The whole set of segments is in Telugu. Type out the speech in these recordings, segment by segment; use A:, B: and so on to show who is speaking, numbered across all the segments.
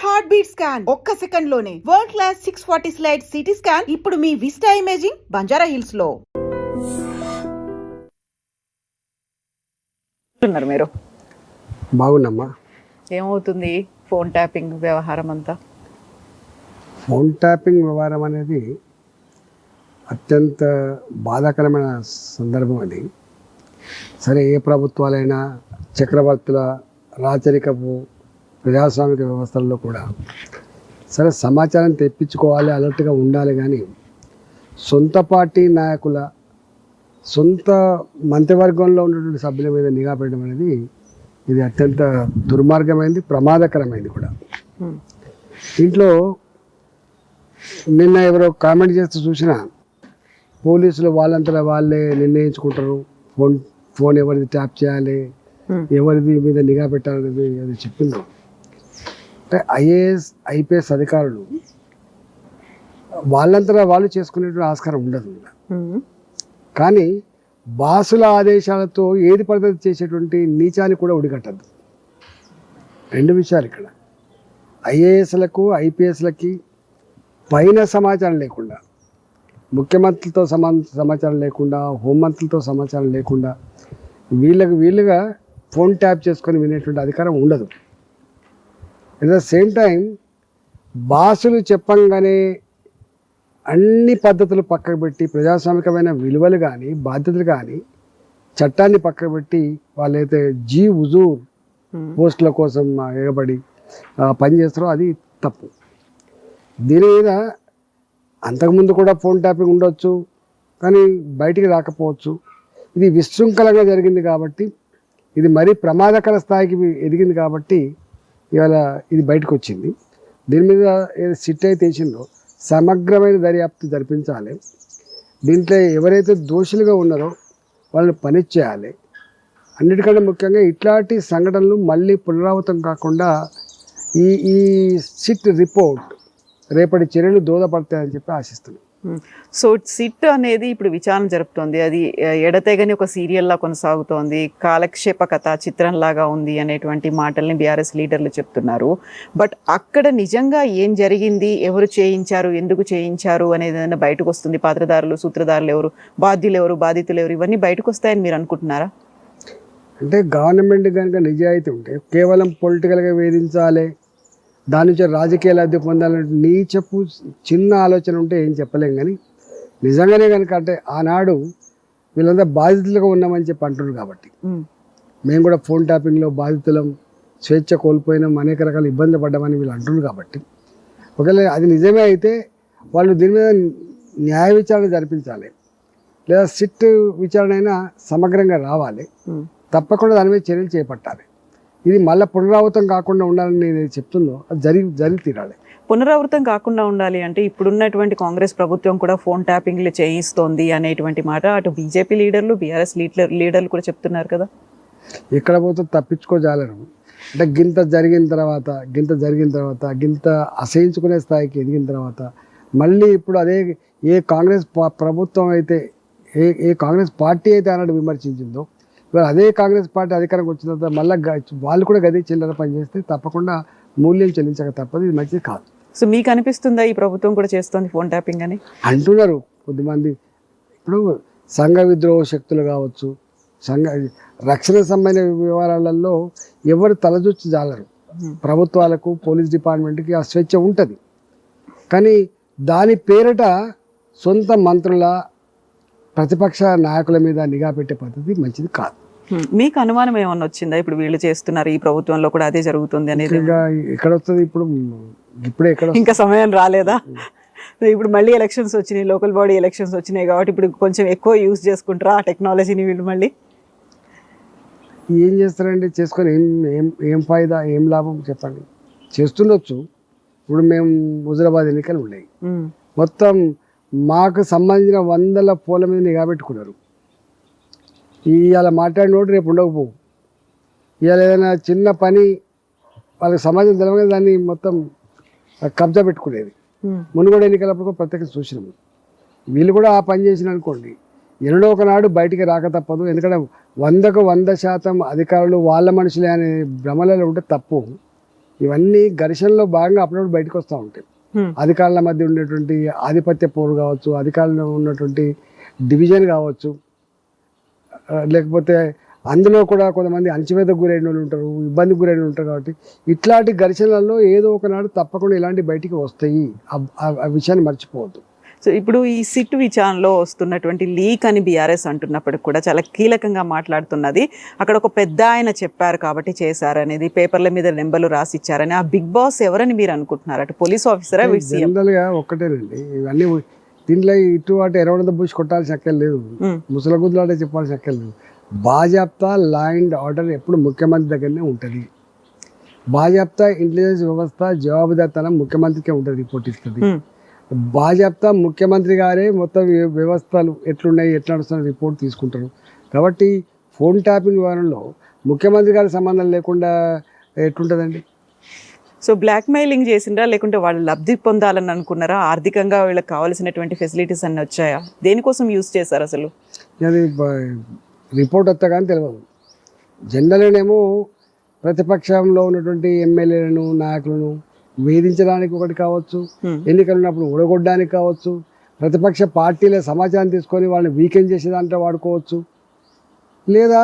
A: హార్ట్ బీట్ స్కాన్ ఒక్క సెకండ్ లోనే world class 640 slide CT scan ఇప్పుడు మీ విస్టా ఇమేజింగ్ బంజారా హిల్స్ లో.
B: మీరు
C: బాగున్నమ్మా.
B: ఏమవుతుంది ఫోన్ ట్యాపింగ్ వ్యవహారం అంతా?
C: ఫోన్ ట్యాపింగ్ వ్యవహారం అనేది అత్యంత బాధాకరమైన సందర్భం. అది సరే, ఏ ప్రభుత్వాలైనా చక్రవర్తుల రాచరికపు ప్రజాస్వామిక వ్యవస్థల్లో కూడా సరే సమాచారం తెప్పించుకోవాలి, అలర్ట్గా ఉండాలి. కానీ సొంత పార్టీ నాయకుల సొంత మంత్రివర్గంలో ఉన్నటువంటి సభ్యుల మీద నిఘా పెట్టడం అనేది ఇది అత్యంత దుర్మార్గమైంది, ప్రమాదకరమైంది కూడా. దీంట్లో నిన్న ఎవరో కామెంట్ చేస్తూ చూసినా పోలీసులు వాళ్ళంతా వాళ్ళే నిర్ణయించుకుంటారు ఫోన్ ఎవరిది ట్యాప్ చేయాలి, ఎవరిది మీద నిఘా పెట్టాలనేది అది చెప్పింది. అంటే ఐఏఎస్ ఐపీఎస్ అధికారులు వాళ్ళంతా వాళ్ళు చేసుకునేటువంటి ఆస్కారం ఉండదు. కానీ బాసుల ఆదేశాలతో ఏది పద్ధతి చేసేటువంటి నీచాన్ని కూడా ఉడిగట్టద్దు. రెండు విషయాలు ఇక్కడ. ఐఏఎస్లకు ఐపీఎస్లకి పైన సమాచారం లేకుండా, ముఖ్యమంత్రులతో సమాచారం లేకుండా, హోంమంత్రులతో సమాచారం లేకుండా వీళ్ళుగా ఫోన్ ట్యాప్ చేసుకొని వినేటువంటి అధికారం ఉండదు. అట్ ద సేమ్ టైం బాసులు చెప్పంగానే అన్ని పద్ధతులు పక్కకు పెట్టి ప్రజాస్వామికమైన విలువలు కానీ బాధ్యతలు కానీ చట్టాన్ని పక్కకు పెట్టి వాళ్ళైతే హుజూర్ పోస్టుల కోసం ఎగబడి పనిచేస్తారో అది తప్పు. దీని మీద అంతకుముందు కూడా ఫోన్ ట్యాపింగ్ ఉండొచ్చు, కానీ బయటికి రాకపోవచ్చు. ఇది విశృంఖలంగా జరిగింది కాబట్టి, ఇది మరీ ప్రమాదకర స్థాయికి ఎదిగింది కాబట్టి ఇవాళ ఇది బయటకు వచ్చింది. దీని మీద ఏదో సిట్ అయితే వేసిందో సమగ్రమైన దర్యాప్తు జరిపించాలి. దీంట్లో ఎవరైతే దోషులుగా ఉన్నారో వాళ్ళని పని చేయాలి. అన్నిటికంటే ముఖ్యంగా ఇట్లాంటి సంఘటనలు మళ్ళీ పునరావృతం కాకుండా ఈ సిట్ రిపోర్ట్ రేపటి చర్యలు దోహదపడతాయని చెప్పి ఆశిస్తున్నాం.
B: సో సిట్ అనేది ఇప్పుడు విచారణ జరుపుతోంది. అది ఎడతెగని ఒక సీరియల్లా కొనసాగుతోంది, కాలక్షేప కథ చిత్రంలాగా ఉంది అనేటువంటి మాటల్ని బీఆర్ఎస్ లీడర్లు చెప్తున్నారు. బట్ అక్కడ నిజంగా ఏం జరిగింది, ఎవరు చేయించారు, ఎందుకు చేయించారు అనేది ఏదైనా బయటకు వస్తుంది? పాత్రధారులు, సూత్రధారులు ఎవరు, బాధ్యులు ఎవరు, బాధితులు ఎవరు, ఇవన్నీ బయటకు వస్తాయని మీరు అనుకుంటున్నారా?
C: అంటే గవర్నమెంట్ కనుక నిజాయితీ ఉంటే కేవలం పొలిటికల్గా వేధించాలి, దాని నుంచి రాజకీయ లబ్ధి పొందాలంటే నీ చెప్పు చిన్న ఆలోచన ఉంటే ఏం చెప్పలేం. కానీ నిజంగానే కనుక అంటే ఆనాడు వీళ్ళంతా బాధితులుగా ఉన్నామని చెప్పి అంటున్నారు కాబట్టి, మేము కూడా ఫోన్ ట్యాపింగ్లో బాధితులం, స్వేచ్ఛ కోల్పోయినాం, అనేక రకాల ఇబ్బందులు పడ్డామని వీళ్ళు అంటున్నారు కాబట్టి, ఒకవేళ అది నిజమే అయితే వాళ్ళు దీని మీద న్యాయ విచారణ జరిపించాలి, లేదా సిట్ విచారణ అయినా సమగ్రంగా రావాలి. తప్పకుండా దాని మీద చర్యలు చేపట్టాలి. ఇది మళ్ళీ పునరావృతం కాకుండా ఉండాలని నేను చెప్తుందో అది జరిగి తీరాలి.
B: పునరావృతం కాకుండా ఉండాలి అంటే ఇప్పుడున్నటువంటి కాంగ్రెస్ ప్రభుత్వం కూడా ఫోన్ ట్యాపింగ్లు చేయిస్తోంది అనేటువంటి మాట అటు బీజేపీ లీడర్లు, బీఆర్ఎస్ లీడర్లు కూడా చెప్తున్నారు కదా.
C: ఎక్కడ పోతే తప్పించుకోజాలరు. అంటే గింత జరిగిన తర్వాత గింత అసహించుకునే స్థాయికి ఎదిగిన తర్వాత మళ్ళీ ఇప్పుడు అదే ఏ కాంగ్రెస్ ప్రభుత్వం అయితే ఏ కాంగ్రెస్ పార్టీ అయితే అన్నట్టు విమర్శించిందో, ఇవాళ అదే కాంగ్రెస్ పార్టీ అధికారంకి వచ్చిన తర్వాత మళ్ళీ వాళ్ళు కూడా గది చిల్లర పనిచేస్తే తప్పకుండా మూల్యం చెల్లించక తప్పదు. ఇది మంచిది కాదు.
B: సో మీకు అనిపిస్తుందా ఈ ప్రభుత్వం కూడా చేస్తుంది ఫోన్ ట్యాపింగ్ అని
C: అంటున్నారు కొద్దిమంది? ఇప్పుడు సంఘ విద్రోహ శక్తులు కావచ్చు, రక్షణ సంబంధించిన వ్యవహారాలలో ఎవరు తలదూర్చి జాలరు. ప్రభుత్వాలకు, పోలీస్ డిపార్ట్మెంట్కి ఆ స్వేచ్ఛ ఉంటుంది. కానీ దాని పేరిట సొంత మంత్రుల, ప్రతిపక్ష నాయకుల మీద నిఘా పెట్టే పద్ధతి మంచిది కాదు.
B: మీకు అనుమానం ఏమన్నా వచ్చిందా? ఇప్పుడు వీళ్ళు చేస్తున్నారు, ఈ ప్రభుత్వంలో కూడా అదే జరుగుతుంది అనేది.
C: ఎక్కడ వస్తుంది? ఇప్పుడే
B: ఇంకా సమయం రాలేదా? ఇప్పుడు మళ్ళీ ఎలక్షన్స్ వచ్చినాయి, లోకల్ బాడీ ఎలక్షన్స్ వచ్చినాయి కాబట్టి ఇప్పుడు కొంచెం ఎక్కువ యూజ్ చేసుకుంటారా ఆ టెక్నాలజీని వీళ్ళు? మళ్ళీ
C: ఏం చేస్తారండి? చేసుకొని ఏం ఫాయిదా, ఏం లాభం చెప్పండి? చేస్తుండొచ్చు. ఇప్పుడు మేము హుజురాబాద్ ఎన్నికలు ఉన్నాయి, మొత్తం మాకు సంబంధించిన 100 పోల మీద నిఘా పెట్టుకున్నారు. ఇవాళ మాట్లాడినోడు రేపు ఉండకపోవు. ఇవాళ ఏదైనా చిన్న పని వాళ్ళకి సమాజం తెలవగా దాన్ని మొత్తం కబ్జా పెట్టుకునేది. మునుగోడు ఎన్నికలప్పుడు ప్రత్యేక చూసినాము. వీళ్ళు కూడా ఆ పని చేసిన అనుకోండి, ఎన్నడో ఒకనాడు బయటికి రాక తప్పదు. ఎందుకంటే 100% అధికారులు వాళ్ళ మనుషులే అనే భ్రమలలో ఉంటే తప్పు. ఇవన్నీ ఘర్షణలో భాగంగా అప్పుడప్పుడు బయటకు వస్తూ ఉంటాయి. అధికారుల మధ్య ఉండేటువంటి ఆధిపత్య పోరు కావచ్చు, అధికారుల్లో ఉన్నటువంటి డివిజన్ కావచ్చు, లేకపోతే అందులో కూడా కొంతమంది అణచివేతకు గురైన వాళ్ళు ఉంటారు, ఇబ్బందికి గురైన వాళ్ళు ఉంటారు. కాబట్టి ఇట్లాంటి ఘర్షణలలో ఏదో ఒకనాడు తప్పకుండా ఇలాంటి బయటికి వస్తాయి. ఆ విషయాన్ని మర్చిపోవద్దు.
B: సో ఇప్పుడు ఈ సిట్ విచారణలో వస్తున్నటువంటి లీక్ అని బీఆర్ఎస్ అంటున్నప్పటికి కూడా చాలా కీలకంగా మాట్లాడుతున్నది, అక్కడ ఒక పెద్ద ఆయన చెప్పారు కాబట్టి చేశారనేది, పేపర్ల మీద నెంబర్లు రాసి ఇచ్చారని. ఆ బిగ్ బాస్ ఎవరని మీరు అనుకుంటున్నారు? అటు పోలీస్ ఆఫీసరా?
C: జనరల్గా ఒక్కటేనండి, ఇవన్నీ దీంట్లో ఇటు అటు ఎరవడంతో పూసి కొట్టాల్సిన అక్కర్ లేదు, ముసలగుద్దులాటే చెప్పాల్సిన అక్కర్ లేదు. బాజాప్తా లా అండ్ ఆర్డర్ ఎప్పుడు ముఖ్యమంత్రి దగ్గరనే ఉంటుంది. బాజాప్తా ఇంటెలిజెన్స్ వ్యవస్థ జవాబుదారితనం ముఖ్యమంత్రికే ఉంటుంది, రిపోర్ట్ ఇస్తుంది. బాజాప్తా ముఖ్యమంత్రి గారే మొత్తం వ్యవస్థలు ఎట్లున్నాయి, ఎట్లా నడుస్తున్న రిపోర్ట్ తీసుకుంటారు. కాబట్టి ఫోన్ ట్యాపింగ్ వ్యవహారంలో ముఖ్యమంత్రి గారి సంబంధం లేకుండా ఎట్లుంటుందండి?
B: సో బ్లాక్ మెయిలింగ్ చేసిండ్రా, లేకుంటే వాళ్ళు లబ్ధి పొందాలని అనుకున్నారా? ఆర్థికంగా వీళ్ళకి కావాల్సినటువంటి ఫెసిలిటీస్ అన్నీ వచ్చాయా? దేనికోసం యూజ్ చేశారు అసలు?
C: అది రిపోర్ట్ వస్తా కానీ తెలియదు. జనరల్గానేమో ప్రతిపక్షంలో ఉన్నటువంటి ఎమ్మెల్యేలను, నాయకులను వేధించడానికి ఒకటి కావచ్చు, ఎన్నికలు ఉన్నప్పుడు ఊడగొట్టడానికి కావచ్చు, ప్రతిపక్ష పార్టీల సమాచారం తీసుకొని వాళ్ళని వీకెండ్ చేసేదాంట్లో వాడుకోవచ్చు, లేదా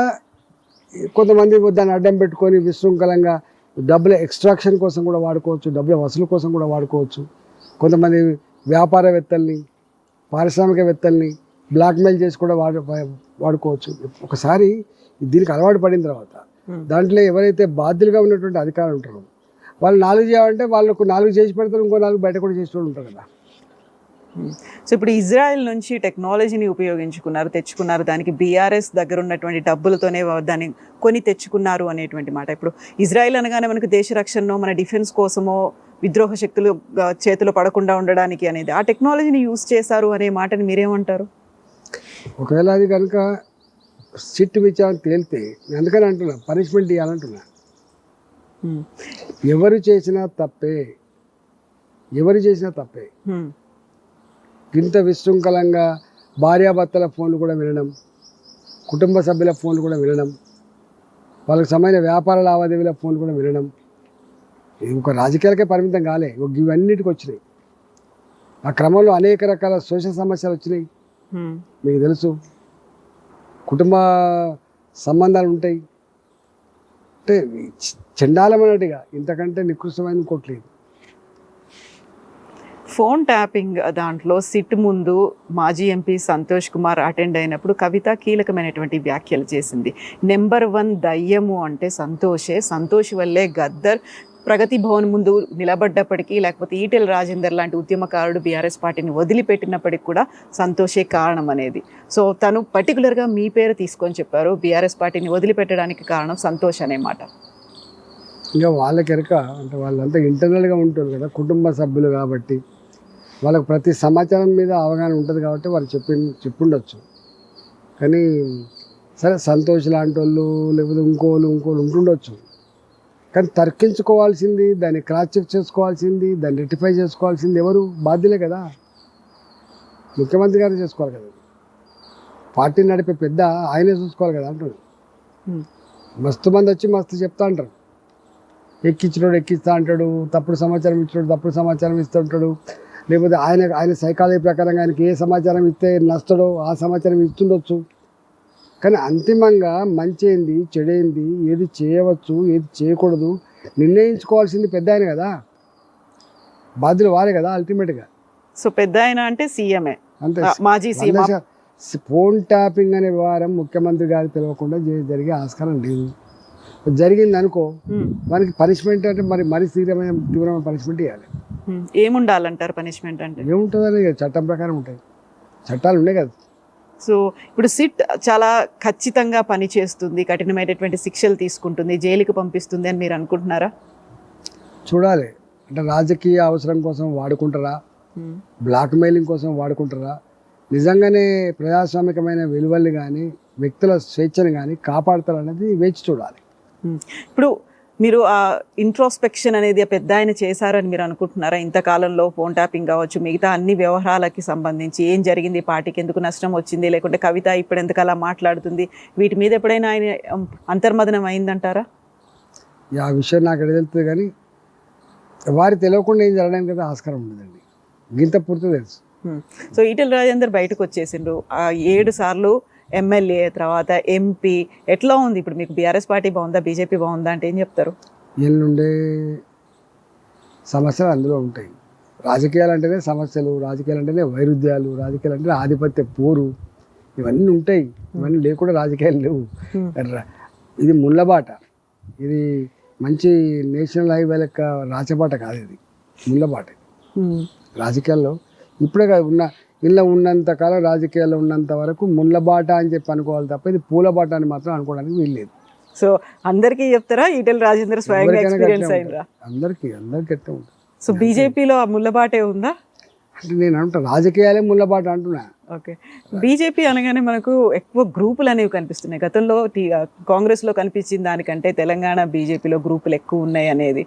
C: కొంతమంది దాన్ని అడ్డం పెట్టుకొని విశృంఖలంగా డబ్బుల ఎక్స్ట్రాక్షన్ కోసం కూడా వాడుకోవచ్చు, డబ్బుల వసూలు కోసం కూడా వాడుకోవచ్చు. కొంతమంది వ్యాపారవేత్తల్ని, పారిశ్రామికవేత్తల్ని బ్లాక్మెయిల్ చేసి కూడా వాడుకోవచ్చు. ఒకసారి దీనికి అలవాటు పడిన తర్వాత దాంట్లో ఎవరైతే బాధ్యులుగా ఉన్నటువంటి అధికారులు ఉంటారో వాళ్ళు 4 చేయాలంటే వాళ్ళకు 4 చేసి పెడతారు, ఇంకో 4 బయట కూడా చేసి ఉంటారు కదా.
B: సో ఇప్పుడు ఇజ్రాయెల్ నుంచి టెక్నాలజీని తెచ్చుకున్నారు, దానికి బీఆర్ఎస్ దగ్గర ఉన్నటువంటి డబ్బులతోనే దాన్ని కొని తెచ్చుకున్నారు అనేటువంటి మాట. ఇప్పుడు ఇజ్రాయెల్ అనగానే మనకు దేశ రక్షణలో, మన డిఫెన్స్ కోసమో, విద్రోహ శక్తులు చేతులు పడకుండా ఉండడానికి అనేది ఆ టెక్నాలజీని యూజ్ చేశారు అనే మాటని మీరేమంటారు?
C: ఒకవేళ అది కనుక సిట్ విచారణ తేలితే, అందుకని అంటున్నా పనిష్మెంట్ ఇవ్వాలంటున్నా. ఎవరు చేసినా తప్పే, ఇంత విశృంఖలంగా భార్యాభర్తల ఫోన్లు కూడా వినడం, కుటుంబ సభ్యుల ఫోన్లు కూడా వినడం, వాళ్ళకి సంబంధించిన వ్యాపార లావాదేవీల ఫోన్లు కూడా వినడం, ఒక రాజకీయాలకే పరిమితం కాలే, ఇవన్నిటికి వచ్చినాయి. ఆ క్రమంలో అనేక రకాల సోషల్ సమస్యలు వచ్చినాయి. మీకు తెలుసు, కుటుంబ సంబంధాలు ఉంటాయి. అంటే చండాలమైనట్టుగా ఇంతకంటే నికృష్టమైన ఇంకోట్లేదు.
B: ఫోన్ ట్యాపింగ్ దాంట్లో సిట్ ముందు మాజీ ఎంపీ సంతోష్ కుమార్ అటెండ్ అయినప్పుడు కవిత కీలకమైనటువంటి వ్యాఖ్యలు చేసింది. నెంబర్ 1 దయ్యము అంటే సంతోష్ వల్లే గద్దర్ ప్రగతి భవన్ ముందు నిలబడ్డప్పటికీ, లేకపోతే ఈటెల రాజేందర్ లాంటి ఉద్యమకారుడు బీఆర్ఎస్ పార్టీని వదిలిపెట్టినప్పటికి కూడా సంతోషే కారణం అనేది. సో తను పర్టికులర్గా మీ పేరు తీసుకొని చెప్పారు, బీఆర్ఎస్ పార్టీని వదిలిపెట్టడానికి కారణం సంతోష్ అనే మాట.
C: ఇంకా వాళ్ళకెరక అంటే వాళ్ళంతా ఇంటర్నల్గా ఉంటారు కదా, కుటుంబ సభ్యులు కాబట్టి వాళ్ళకి ప్రతి సమాచారం మీద అవగాహన ఉంటుంది కాబట్టి వాళ్ళు చెప్పుండొచ్చు. కానీ సరే, సంతోష్ లాంటి వాళ్ళు లేకపోతే ఇంకోళ్ళు ఉంటుండొచ్చు. కానీ తర్కించుకోవాల్సింది, దాన్ని క్రాస్ చెక్ చేసుకోవాల్సింది, దాన్ని రెక్టిఫై చేసుకోవాల్సింది ఎవరు? బాధ్యులే కదా, ముఖ్యమంత్రి గారు చేసుకోవాలి కదా. పార్టీ నడిపే పెద్ద ఆయనే చూసుకోవాలి కదా అంటాడు. మస్తు మంది వచ్చి మస్తు చెప్తా అంటారు, ఎక్కించినోడు ఎక్కిస్తా అంటాడు, తప్పుడు సమాచారం ఇచ్చినోడు తప్పుడు సమాచారం ఇస్తూ ఉంటాడు, లేకపోతే ఆయన సైకాలజీ ప్రకారంగా ఆయనకి ఏ సమాచారం ఇస్తే నష్టడో ఆ సమాచారం ఇస్తుండొచ్చు. కానీ అంతిమంగా మంచి ఏంది, చెడేంది, ఏది చేయవచ్చు, ఏది చేయకూడదు నిర్ణయించుకోవాల్సింది పెద్ద ఆయన కదా, బాధ్యులు వారే కదా అల్టిమేట్గా.
B: సో పెద్ద ఆయన అంటే సీఎంఏ,
C: అంతే.
B: మాజీ సీఎం.
C: ఫోన్ ట్యాపింగ్ అనే వ్యవహారం ముఖ్యమంత్రి గారికి తెలియకుండా జరిగే ఆస్కారం లేదు. జరిగింది అనుకో, మనకి పనిష్మెంట్ అంటే మరీ తీవ్రమైన పనిష్మెంట్ ఇవ్వాలి.
B: ఏముండాలంటారు పనిష్మెంట్ అంటే?
C: ఏముంటుందని చట్టం ప్రకారం ఉంటాయి, చట్టాలు ఉన్నాయి కదా.
B: సో ఇప్పుడు సిట్ చాలా ఖచ్చితంగా పనిచేస్తుంది, కఠినమైనటువంటి శిక్షలు తీసుకుంటుంది, జైలుకి పంపిస్తుంది అని మీరు అనుకుంటున్నారా?
C: చూడాలి. అంటే రాజకీయ అవసరం కోసం వాడుకుంటారా, బ్లాక్ మెయిలింగ్ కోసం వాడుకుంటారా, నిజంగానే ప్రజాస్వామికమైన విలువల్ని కానీ వ్యక్తుల స్వేచ్ఛను కానీ కాపాడతారనేది వేచి చూడాలి.
B: ఇప్పుడు మీరు ఆ ఇంట్రోస్పెక్షన్ అనేది పెద్ద ఆయన చేశారని మీరు అనుకుంటున్నారా? ఇంతకాలంలో ఫోన్ ట్యాపింగ్ కావచ్చు, మిగతా అన్ని వ్యవహారాలకి సంబంధించి ఏం జరిగింది, పార్టీకి ఎందుకు నష్టం వచ్చింది, లేకుంటే కవిత ఇప్పుడు ఎందుకు అలా మాట్లాడుతుంది, వీటి మీద ఎప్పుడైనా ఆయన అంతర్మదనం అయిందంటారా?
C: ఆ విషయం నాకు తెలుస్తుంది, కానీ వారి తెలియకుండా ఏం జరగడానికి అయితే ఆస్కారం ఉండదండి. గింత పూర్తి తెలుసు.
B: సో ఈటెల రాజేందర్ బయటకు వచ్చేసిండ్రు, 7 సార్లు ఎమ్మెల్యే, తర్వాత ఎంపీ. ఎట్లా ఉంది ఇప్పుడు మీకు? బీఆర్ఎస్ పార్టీ బాగుందా, బీజేపీ బాగుందా అంటే ఏం చెప్తారు?
C: వీళ్ళుండే సమస్యలు అందులో ఉంటాయి. రాజకీయాలు అంటేనే సమస్యలు, రాజకీయాలు అంటేనే వైరుధ్యాలు, రాజకీయాలు అంటే ఆధిపత్య పోరు, ఇవన్నీ ఉంటాయి. ఇవన్నీ లేకుండా రాజకీయాలు లేవు. ఇది ముళ్ళబాట, ఇది మంచి నేషనల్ హైవే లెక్క రాచబాట కాదు, ఇది ముళ్ళబాట. రాజకీయాల్లో ఇప్పుడే ఇళ్ళ ఉన్నంత కాలం, రాజకీయాల్లో ఉన్నంత వరకు ముళ్ళబాట అని చెప్పి అనుకోవాలి తప్ప ఇది పూలబాట అని మాత్రం అనుకోవడానికి వీల్లేదు.
B: సో అందరికీ చెప్తారా ఈటెల రాజేందర్ స్వయంగా ఎక్స్పీరియన్స్ అయిందా?
C: అందరికీ ఎట్లా ఉంటుంది.
B: సో బీజేపీలో ఆ ముళ్ళబాటే ఉందా
C: అంటే నేను అంటా రాజకీయాలే ముళ్ళబాట అంటున్నా.
B: ఓకే, బీజేపీ అనగానే మనకు ఎక్కువ గ్రూపులు అనేవి కనిపిస్తున్నాయి. గతంలో కాంగ్రెస్లో కనిపించిన దానికంటే తెలంగాణ బీజేపీలో గ్రూపులు ఎక్కువ ఉన్నాయి అనేది.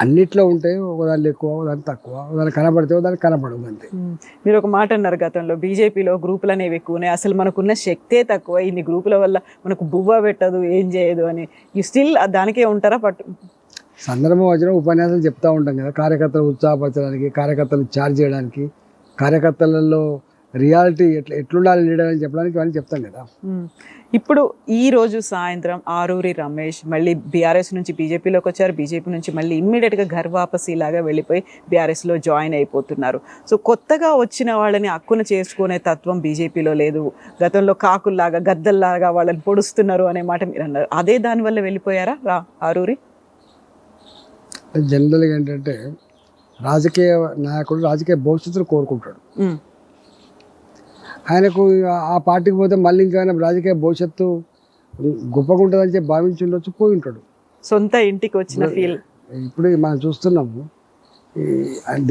C: అన్నిట్లో ఉంటాయి, ఒకదాని ఎక్కువ, ఒకదాని తక్కువ, ఒకదాని కనబడితే ఒకదాని కనపడవు అంతే.
B: మీరు ఒక మాట అన్నారు, గతంలో బీజేపీలో గ్రూపులు అనేవి ఎక్కువ ఉన్నాయి, అసలు మనకున్న శక్తే తక్కువ, ఇన్ని గ్రూపుల వల్ల మనకు బువ్వ పెట్టదు, ఏం చేయదు అని. యూ స్టిల్ దానికే ఉంటారా?
C: సందర్భం వచ్చిన ఉపన్యాసాలు చెప్తూ ఉంటాం కదా, కార్యకర్తలు ఉత్సాహపరచడానికి, కార్యకర్తలు ఛార్జ్ చేయడానికి, కార్యకర్తలలో రియాలిటీ ఎట్లుండాలి లీడర్ అని చెప్పడానికి ఇవన్నీ చెప్తాం కదా.
B: ఇప్పుడు ఈ రోజు సాయంత్రం ఆరూరి రమేష్ మళ్ళీ బీఆర్ఎస్ నుంచి బీజేపీలోకి వచ్చారు, బీజేపీ నుంచి మళ్ళీ ఇమ్మీడియట్గా ఘర్ వాపసీ లాగా వెళ్ళిపోయి బీఆర్ఎస్లో జాయిన్ అయిపోతున్నారు. సో కొత్తగా వచ్చిన వాళ్ళని హక్కున చేసుకునే తత్వం బీజేపీలో లేదు. గతంలో కాకుల్లాగా, గద్దల్లాగా వాళ్ళని పొడుస్తున్నారు అనే మాట మీరు అన్నారు. అదే దానివల్ల వెళ్ళిపోయారా ఆరూరి?
C: జనరల్గా ఏంటంటే రాజకీయ నాయకుడు రాజకీయ భవిష్యత్తును కోరుకుంటాడు. ఆయనకు ఆ పార్టీకి పోతే మళ్ళీ ఇంకా రాజకీయ భవిష్యత్తు గొప్పగా ఉంటుందని చెప్పి భావించి ఉండొచ్చు, పోయి ఉంటాడు.
B: సొంత ఇంటికి వచ్చిన ఫీల్
C: ఇప్పుడు మనం చూస్తున్నాము,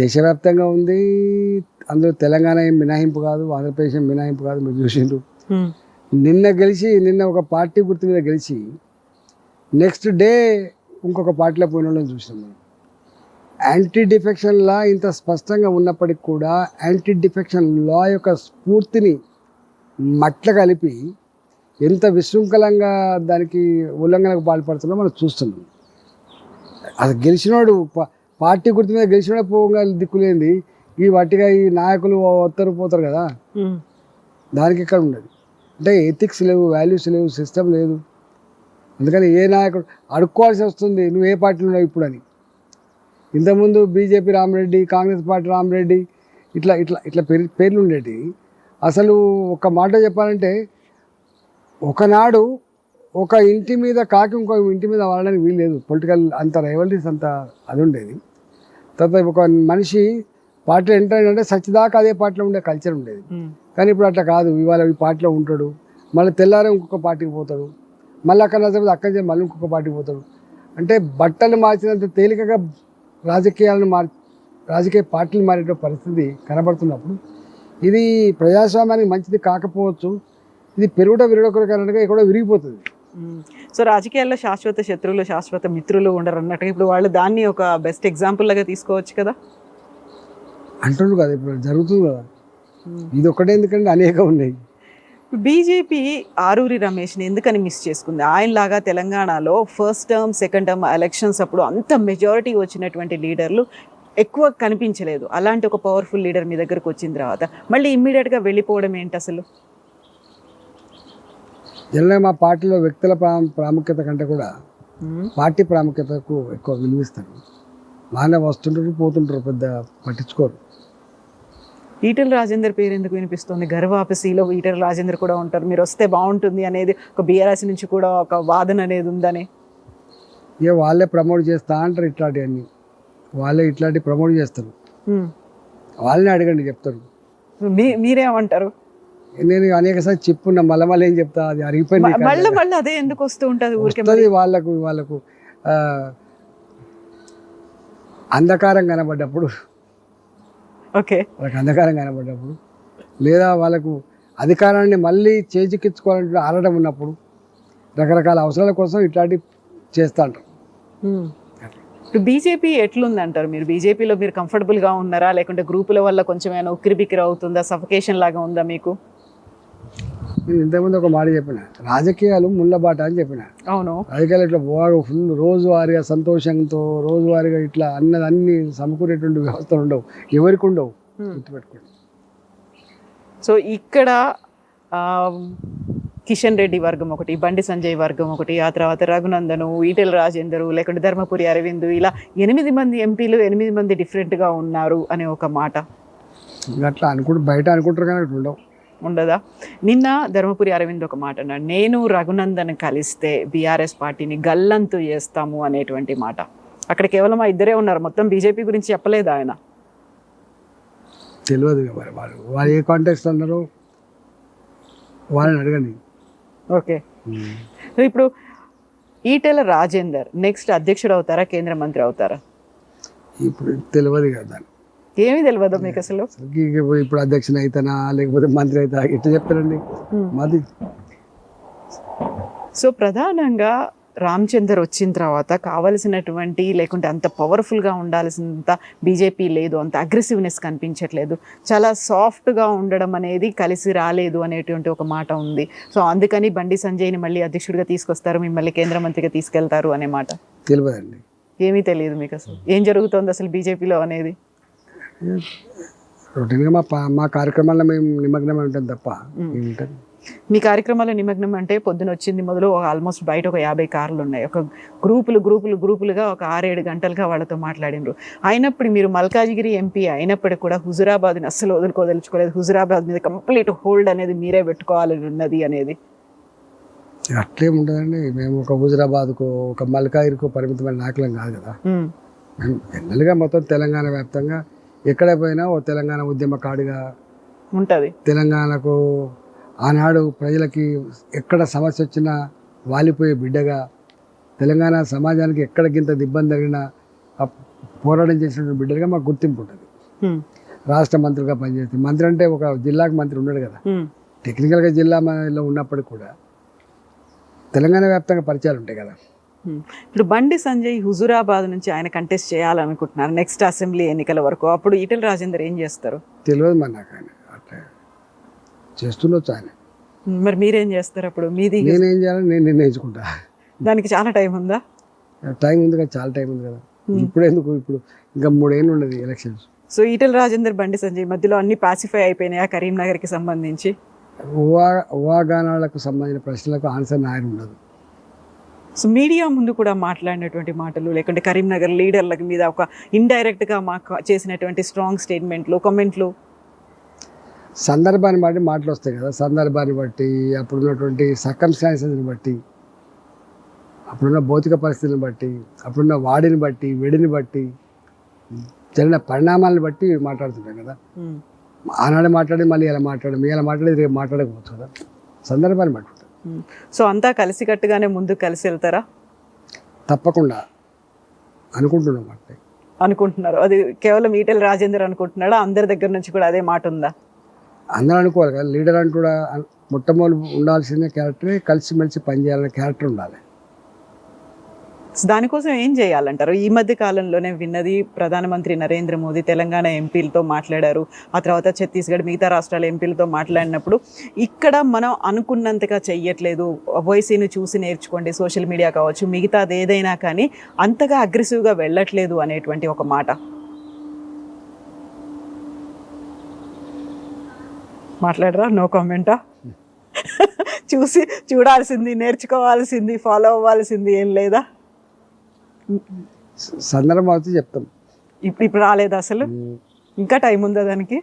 C: దేశవ్యాప్తంగా ఉంది. అందులో తెలంగాణ ఏం మినహాయింపు కాదు, ఆంధ్రప్రదేశ్ ఏం మినహాయింపు కాదు. మీరు చూసిండ్రు, నిన్న ఒక పార్టీ గుర్తు మీద గెలిచి నెక్స్ట్ డే ఇంకొక పార్టీలో పోయిన వాళ్ళని చూసినాం మనం. యాంటీ డిఫెక్షన్ లా ఇంత స్పష్టంగా ఉన్నప్పటికి కూడా యాంటీ డిఫెక్షన్ లా యొక్క స్ఫూర్తిని మట్ల కలిపి ఎంత విశృంఖలంగా దానికి ఉల్లంఘనకు పాల్పడుతుందో మనం చూస్తున్నాం. అది గెలిచినోడు పార్టీ గుర్తు మీద గెలిచినోడే పోగా దిక్కులేంది, ఈ వట్టిగా ఈ నాయకులు వస్తారు పోతారు కదా, దానికి ఇక్కడ ఉండదు. అంటే ఎథిక్స్ లేవు, వాల్యూస్ లేవు, సిస్టమ్ లేదు. అందుకని ఏ నాయకుడు అడుక్కోవాల్సి వస్తుంది, నువ్వు ఏ పార్టీలో ఉన్నావు ఇప్పుడు అని. ఇంతకుముందు బీజేపీ రామరెడ్డి, కాంగ్రెస్ పార్టీ రామరెడ్డి, ఇట్లా ఇట్లా ఇట్లా పేర్లు ఉండేవి. అసలు ఒక మాట చెప్పాలంటే ఒకనాడు ఒక ఇంటి మీద కాకి ఇంకో ఇంటి మీద వాడడానికి వీల్లేదు. పొలిటికల్ అంత రైవల్రీస్ అంత అది ఉండేది. తర్వాత ఒక మనిషి పార్టీలో ఎంటర్ అయినంటే సచ్చిదాకా అదే పార్టీలో ఉండే కల్చర్ ఉండేది. కానీ ఇప్పుడు అట్లా కాదు, ఇవాళ ఈ పార్టీలో ఉంటాడు, మళ్ళీ తెల్లారే ఇంకొక పార్టీకి పోతాడు, మళ్ళీ అక్కడ నచ్చకపోతే అక్కడి నుంచి మళ్ళీ ఇంకొక పార్టీకి పోతాడు. అంటే బట్టలు మార్చినంత తేలికగా రాజకీయ పార్టీలు మారే పరిస్థితి కనబడుతున్నప్పుడు ఇది ప్రజాస్వామ్యానికి మంచిది కాకపోవచ్చు. ఇది విరగొక కారణంగా ఇక్కడ విరిగిపోతుంది.
B: సో రాజకీయాల్లో శాశ్వత శత్రువులు, శాశ్వత మిత్రులు ఉండరు అన్నట్టుగా ఇప్పుడు వాళ్ళు దాన్ని ఒక బెస్ట్ ఎగ్జాంపుల్ లాగా తీసుకోవచ్చు కదా.
C: అంటున్నారు కదా, ఇప్పుడు జరుగుతుంది కదా. ఇది ఒకటే ఎందుకంటే అనేక ఉన్నాయి.
B: బీజేపీ ఆరూరి రమేష్ని ఎందుకని మిస్ చేసుకుంది? ఆయనలాగా తెలంగాణలో first term, second term elections అప్పుడు అంత మెజారిటీ వచ్చినటువంటి లీడర్లు ఎక్కువ కనిపించలేదు. అలాంటి ఒక పవర్ఫుల్ లీడర్ మీ దగ్గరకు వచ్చిన తర్వాత మళ్ళీ ఇమ్మీడియట్గా వెళ్ళిపోవడం ఏంటి అసలు?
C: జనరల్గా మా పార్టీలో వ్యక్తుల ప్రాముఖ్యత కంటే కూడా పార్టీ ప్రాముఖ్యతకు ఎక్కువ విలువిస్తారు. బాగానే వస్తుంటారు, పోతుంటారు, పెద్ద పట్టించుకోరు.
B: ఈటెల రాజేందర్ పేరు ఎందుకు వినిపిస్తుంది? ఘర్ వాపసీలో ఈటెల రాజేందర్ కూడా ఉంటారు, మీరు వస్తే బాగుంటుంది అనేది ఒక బీఆర్ఎస్ నుంచి కూడా ఒక వాదన అనేది ఉందని.
C: ఇక వాళ్ళే ప్రమోట్ చేస్తా అంటారు, ఇట్లాంటివన్నీ వాళ్ళే ఇట్లాంటివి ప్రమోట్ చేస్తారు. వాళ్ళని అడగండి, చెప్తారు.
B: మీరేమంటారు?
C: నేను అనేకసారి చెప్పున్నా, మళ్ళీ ఏం చెప్తా, అది అరిగిపోయింది.
B: మళ్ళీ అదే ఎందుకు వస్తూ ఉంటుంది ఊరికే?
C: వాళ్ళకు అంధకారం కనబడ్డప్పుడు,
B: ఓకే,
C: వాళ్ళకి అంధకారం కనబడ్డప్పుడు, లేదా వాళ్ళకు అధికారాన్ని మళ్ళీ చేజిక్కించుకోవాలంటే ఆడటం ఉన్నప్పుడు, రకరకాల అవసరాల కోసం ఇట్లాంటివి చేస్తూ ఉంటారు.
B: ఇప్పుడు బీజేపీ ఎట్లుంది అంటారు మీరు? బీజేపీలో మీరు కంఫర్టబుల్గా ఉన్నారా, లేకుంటే గ్రూపుల వల్ల కొంచెం ఏమైనా ఉక్కిరిబిక్కిరి అవుతుందా, సఫకేషన్ లాగా ఉందా మీకు?
C: నేను ఇంతకుముందు ఒక మాట చెప్పిన, రాజకీయాలు ముళ్ళబాట అని చెప్పిన.
B: అవును.
C: రాజకీయాలు ఇట్లా బాగా ఫుల్ రోజువారీగా సంతోషంతో రోజువారీగా ఇట్లా అన్ని సమకూరేటువంటి వ్యవస్థలు ఉండవు, ఎవరికి ఉండవు, గుర్తుపెట్టుకోండి.
B: సో ఇక్కడ కిషన్ రెడ్డి వర్గం ఒకటి, బండి సంజయ్ వర్గం ఒకటి, ఆ తర్వాత రఘునందను, ఈటెల రాజేందరు, లేకుంటే ధర్మపురి అరవింద్, ఇలా 8 మంది ఎంపీలు 8 మంది డిఫరెంట్గా ఉన్నారు అనే ఒక మాట
C: అట్లా బయట అనుకుంటారు కానీ అట్లా ఉండవు.
B: ఉండదా? నిన్న ధర్మపురి అరవింద్ ఒక మాట అన్నాడు, నేను రఘునందన్ కలిస్తే బీఆర్ఎస్ పార్టీని గల్లంతు చేస్తాము అనేటువంటి మాట. అక్కడ కేవలం ఆ ఇద్దరే ఉన్నారు, మొత్తం బీజేపీ గురించి చెప్పలేదు ఆయన.
C: తెలియదు మరి వాళ్ళు ఏ కాంటాక్ట్స్ అన్నారో వాళ్ళని అడగండి.
B: ఓకే. సో ఇప్పుడు ఈటెల రాజేందర్ నెక్స్ట్ అధ్యక్షుడు అవుతారా, కేంద్ర మంత్రి అవుతారా?
C: ఇప్పుడు తెలియదు కదా,
B: ఏమీ తెలియదు మీకు అసలు.
C: ఇప్పుడు అధ్యక్షుని అయితేనా లేకపోతే మంత్రి అవుతా ఎట్లా చెప్తారండి మాది.
B: సో ప్రధానంగా రామచందర్ వచ్చిన తర్వాత కావలసినటువంటి, లేకుంటే అంత పవర్ఫుల్గా ఉండాల్సినంత బీజేపీ లేదు, అంత అగ్రెసివ్నెస్ కనిపించట్లేదు, చాలా సాఫ్ట్గా ఉండడం అనేది కలిసి రాలేదు అనేటువంటి ఒక మాట ఉంది. సో అందుకని బండి సంజయ్ని మళ్ళీ అధ్యక్షుడిగా తీసుకొస్తారు, మిమ్మల్ని కేంద్ర మంత్రిగా తీసుకెళ్తారు అనే మాట.
C: తెలియదండి,
B: ఏమీ తెలియదు మీకు అసలు ఏం జరుగుతుంది అసలు బీజేపీలో అనేది.
C: రొటీన్గా మా కార్యక్రమాల్లో మేము నిమగ్నమై ఉంటాం తప్ప ఏముంటుంది.
B: మీ కార్యక్రమాల నిమగ్నం అంటే పొద్దున వచ్చింది మొదలు ఆల్మోస్ట్ బయట ఒక 50 కార్లు ఉన్నాయి, ఒక గ్రూపులుగా ఒక 6-7 గంటలుగా వాళ్ళతో మాట్లాడినారు. అయినప్పుడు మీరు మల్కాజిగిరి ఎంపీ అయినప్పటికీ కూడా హుజురాబాద్ని అస్సలు వదులుకోదలుచుకోలేదు, హుజురాబాద్ మీద కంప్లీట్ హోల్డ్ అనేది మీరే పెట్టుకోవాలని ఉన్నది అనేది.
C: అట్లేం ఉండదండి, మేము ఒక హుజురాబాద్కు ఒక మల్కాజిగిరికో పరిమితమైన నాయకులం కాదు కదా. మేము జనరల్గా మొత్తం తెలంగాణ వ్యాప్తంగా ఎక్కడ పోయినా ఓ తెలంగాణ ఉద్యమకాడిగా
B: ఉంటుంది.
C: తెలంగాణకు ఆనాడు ప్రజలకి ఎక్కడ సమస్య వచ్చినా వాలిపోయే బిడ్డగా, తెలంగాణ సమాజానికి ఎక్కడ గింత ఇబ్బంది జరిగినా పోరాటం చేసినటువంటి బిడ్డగా మాకు గుర్తింపు ఉంటుంది. రాష్ట్ర మంత్రిగా పనిచేస్తే, మంత్రి అంటే ఒక జిల్లాకు మంత్రి ఉన్నాడు కదా, టెక్నికల్గా జిల్లాలో ఉన్నప్పటికీ కూడా తెలంగాణ వ్యాప్తంగా పరిచయాలు ఉంటాయి కదా.
B: ఇప్పుడు బండి సంజయ్ హుజురాబాద్ నుంచి ఆయన కంటెస్ట్ చేయాలనుకుంటున్నారు నెక్స్ట్ అసెంబ్లీ ఎన్నికల వరకు. అప్పుడు ఈటెల రాజేందర్ ఏం చేస్తారు
C: తెలియదు మరి నాకు. ఆయన అట్లా చేస్తుండొచ్చు ఆయన.
B: మరి మీరేం చేస్తారు అప్పుడు? మీది
C: నేనేం చేయాలని నేను నిర్ణయించుకుంటా.
B: దానికి చాలా టైం ఉందా?
C: టైం ఉంది కదా, చాలా టైం ఉంది కదా. ఇప్పుడు ఎందుకు, ఇప్పుడు ఇంకా 3 ఏళ్ళు ఉండదు ఎలక్షన్స్.
B: సో ఈటెల రాజేందర్ బండి సంజయ్ మధ్యలో అన్ని పాసిఫై అయిపోయినాయా కరీంనగర్కి సంబంధించి?
C: ఊహాగానాలకు సంబంధించిన ప్రశ్నలకు ఆన్సర్ ఆయన ఉండదు.
B: సో మీడియా ముందు కూడా మాట్లాడినటువంటి మాటలు, లేకుంటే కరీంనగర్ లీడర్ల మీద ఒక ఇండైరెక్ట్గా మాకు చేసినటువంటి స్ట్రాంగ్ స్టేట్మెంట్లు, కామెంట్లు,
C: సందర్భాన్ని బట్టి మాటలు వస్తాయి కదా. సందర్భాన్ని బట్టి, అప్పుడున్నటువంటి సర్కమ్స్టాన్సెస్ని బట్టి, అప్పుడున్న భౌతిక పరిస్థితిని బట్టి, అప్పుడున్న వాడిని బట్టి, వెడిని బట్టి, జరిగిన పరిణామాలను బట్టి మాట్లాడుతుంటాం కదా. ఆనాడు మాట్లాడి మళ్ళీ ఇలా మాట్లాడేది రేపు మాట్లాడకపోవచ్చు కదా, సందర్భాన్ని బట్టి.
B: సో అంతా కలిసికట్టుగానే ముందుకు కలిసి వెళ్తారా?
C: తప్పకుండా అనుకుంటున్నాం.
B: అనుకుంటున్నారు. అది కేవలం ఈటెల రాజేందర్ అనుకుంటున్నాడా? అందరి దగ్గర నుంచి కూడా అదే మాట ఉందా?
C: అందరూ అనుకోవాలి కదా. లీడర్ అంటూ కూడా మొట్టమొదటి ఉండాల్సిన క్యారెక్టరే కలిసిమెలిసి పనిచేయాలనే క్యారెక్టర్ ఉండాలి.
B: దానికోసం ఏం చేయాలంటారు? ఈ మధ్య కాలంలోనే విన్నది, ప్రధానమంత్రి నరేంద్ర మోదీ తెలంగాణ ఎంపీలతో మాట్లాడారు, ఆ తర్వాత ఛత్తీస్గఢ్ మిగతా రాష్ట్రాల ఎంపీలతో మాట్లాడినప్పుడు ఇక్కడ మనం అనుకున్నంతగా చెయ్యట్లేదు, ఓవైసీని చూసి నేర్చుకోండి, సోషల్ మీడియా కావచ్చు మిగతాది ఏదైనా కానీ అంతగా అగ్రెసివ్గా వెళ్ళట్లేదు అనేటువంటి ఒక మాట మాట్లాడరా? నో కామెంటా? చూడాల్సింది, నేర్చుకోవాల్సింది, ఫాలో అవ్వాల్సింది ఏం లేదా?
C: సందర్భం అయితే చెప్తాం.
B: ఇప్పుడు రాలేదా అసలు? ఇంకా టైం ఉందా దానికి?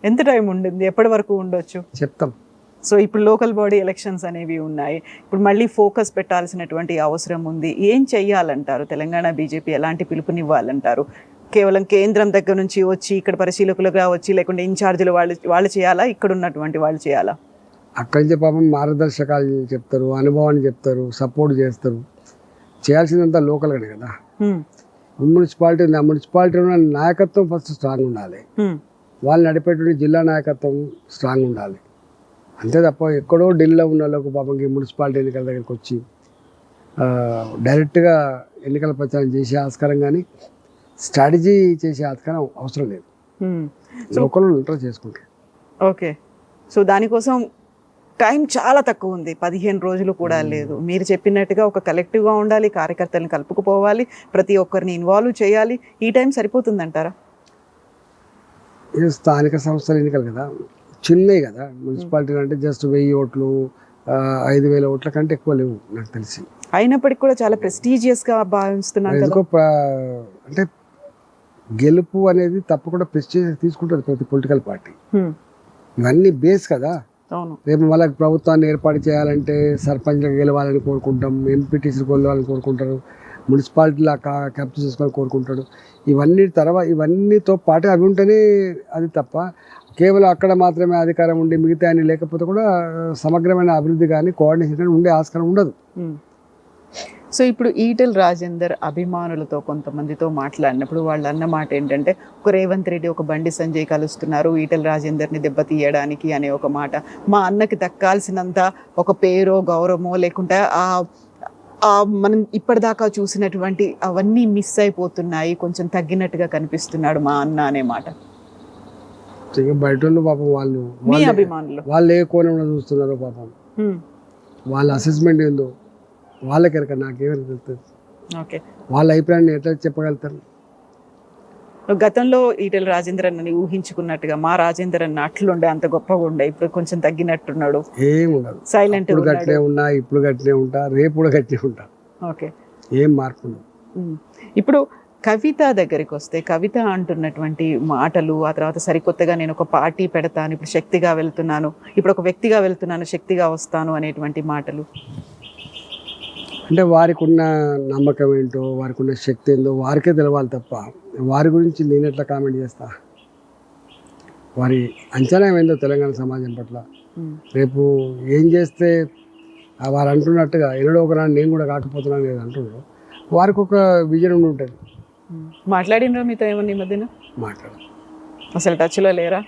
B: ఎంత టైం ఉండింది? ఎప్పటి వరకు ఉండొచ్చు
C: చెప్తాం.
B: సో ఇప్పుడు లోకల్ బాడీ ఎలక్షన్స్ అనేవి ఉన్నాయి, ఇప్పుడు మళ్ళీ ఫోకస్ పెట్టాల్సినటువంటి అవసరం ఉంది. ఏం చెయ్యాలంటారు? తెలంగాణ బీజేపీ ఎలాంటి పిలుపునివ్వాలంటారు? కేవలం కేంద్రం దగ్గర నుంచి వచ్చి ఇక్కడ పరిశీలకులుగా వచ్చి, లేకుంటే ఇన్ఛార్జీలు వాళ్ళు చేయాలా, ఇక్కడ ఉన్నటువంటి వాళ్ళు చేయాలా?
C: అక్కడి నుంచి పాపం మార్గదర్శకాలు చెప్తారు, అనుభవాన్ని చెప్తారు, సపోర్ట్ చేస్తారు. చేయాల్సిందంతా లోకల్గానే కదా. మున్సిపాలిటీ ఉంది, ఆ మున్సిపాలిటీ ఉన్న నాయకత్వం ఫస్ట్ స్ట్రాంగ్ ఉండాలి, వాళ్ళు నడిపేటువంటి జిల్లా నాయకత్వం స్ట్రాంగ్ ఉండాలి. అంతే తప్ప ఎక్కడో ఢిల్లీలో ఉన్న వాళ్ళకు పాపం మున్సిపాలిటీ ఎన్నికల దగ్గరికి వచ్చి డైరెక్ట్గా ఎన్నికల ప్రచారం చేసే ఆస్కారం కానీ స్ట్రాటజీ చేసే ఆస్కారం అవసరం లేదు. లోకల్ ఇంటర్ చేసుకుంటారు.
B: ఓకే. సో దానికోసం టైం చాలా తక్కువ ఉంది, 15 రోజులు కూడా లేదు. మీరు చెప్పినట్టుగా ఒక కలెక్టివ్గా ఉండాలి, కార్యకర్తలను కలుపుకుపోవాలి, ప్రతి ఒక్కరిని ఇన్వాల్వ్ చేయాలి. ఈ టైం సరిపోతుందంటారా?
C: ఇది స్థానిక సంస్థల ఎన్నికలు కదా, చిన్నవి కదా. మున్సిపాలిటీ అంటే జస్ట్ 1000 ఓట్లు 5000 ఓట్ల కంటే ఎక్కువ లేవు నాకు తెలిసి.
B: అయినప్పటికీ కూడా చాలా ప్రెస్టీజియస్గా భావిస్తున్నాను కదా.
C: ఎందుకో అంటే గెలుపు అనేది తప్పకుండా ప్రెస్టీజ్ తీసుకుంటుంది ప్రతి పొలిటికల్ పార్టీ. ఇవన్నీ బేస్ కదా.
B: అవును.
C: రేపు మళ్ళీ ప్రభుత్వాన్ని ఏర్పాటు చేయాలంటే సర్పంచ్లకు గెలవాలని కోరుకుంటాం, ఎంపీటీసీలకు గెలవాలని కోరుకుంటారు, మున్సిపాలిటీలా క్యాప్చర్ చేసుకోవాలని కోరుకుంటాడు. ఇవన్నీతో పాటు అవి ఉంటేనే అది తప్ప కేవలం అక్కడ మాత్రమే అధికారం ఉండి మిగతా అని లేకపోతే కూడా సమగ్రమైన అభివృద్ధి కానీ కోఆర్డినేషన్ కానీ ఉండే ఆస్కారం ఉండదు.
B: సో ఇప్పుడు ఈటెల రాజేందర్ అభిమానులతో కొంతమందితో మాట్లాడినప్పుడు వాళ్ళు అన్న మాట ఏంటంటే, ఒక రేవంత్ రెడ్డి ఒక బండి సంజయ్ కలుస్తున్నారు ఈటెల రాజేందర్ని దెబ్బతీయడానికి అనే ఒక మాట. మా అన్నకి దక్కాల్సినంత ఒక పేరో గౌరవమో లేకుంటే మనం ఇప్పటిదాకా చూసినటువంటి అవన్నీ మిస్ అయిపోతున్నాయి, కొంచెం తగ్గినట్టుగా కనిపిస్తున్నాడు మా అన్న అనే మాట.
C: బయట పాపం
B: మీ అభిమానులు
C: వాళ్ళు ఏ కోణంలో చూస్తున్నారో పాపం, వాళ్ళ అసెస్మెంట్ ఏందో వాళ్ళకెరక, నాకేమైనా తెలుస్తుంది.
B: ఓకే,
C: వాళ్ళ అభిప్రాయాన్ని ఎట్లా చెప్పగలుగుతారు?
B: గతంలో ఈటెల రాజేందర్ అన్నని ఊహించుకున్నట్టుగా మా రాజేందర్ అన్న అట్లుండే అంత గొప్పగా ఉండే, ఇప్పుడు కొంచెం తగ్గినట్టున్నాడు.
C: ఏం ఉండదు,
B: సైలెంట్
C: గట్టినే ఉన్నా, ఇప్పుడు గట్టినే ఉంటా, రేపు కూడా గట్టినే ఉంటా.
B: ఓకే,
C: ఏం మార్పు ఉండదు.
B: ఇప్పుడు కవిత దగ్గరికి వస్తే, కవిత అంటున్నటువంటి మాటలు, ఆ తర్వాత సరికొత్తగా నేను ఒక పార్టీ పెడతాను, ఇప్పుడు శక్తిగా వెళ్తున్నాను, ఇప్పుడు ఒక వ్యక్తిగా వెళ్తున్నాను, శక్తిగా వస్తాను అనేటువంటి మాటలు,
C: అంటే వారికి ఉన్న నమ్మకం ఏంటో, వారికి ఉన్న శక్తి ఏందో వారికే తెలవాలి తప్ప వారి గురించి నేను ఎట్లా కామెంట్ చేస్తా? వారి అంచనా ఏందో తెలంగాణ సమాజం పట్ల, రేపు ఏం చేస్తే వారు అంటున్నట్టుగా ఎన్నడో ఒకనాడు నేను కూడా కాకపోతున్నాను లేదు అంటున్నారు. వారికి ఒక విజన్ ఉండి ఉంటుంది.
B: మాట్లాడినరా మీతో ఏమన్నా ఈ మధ్యన?
C: మాట్లాడు,
B: అసలు టచ్లో లేరా?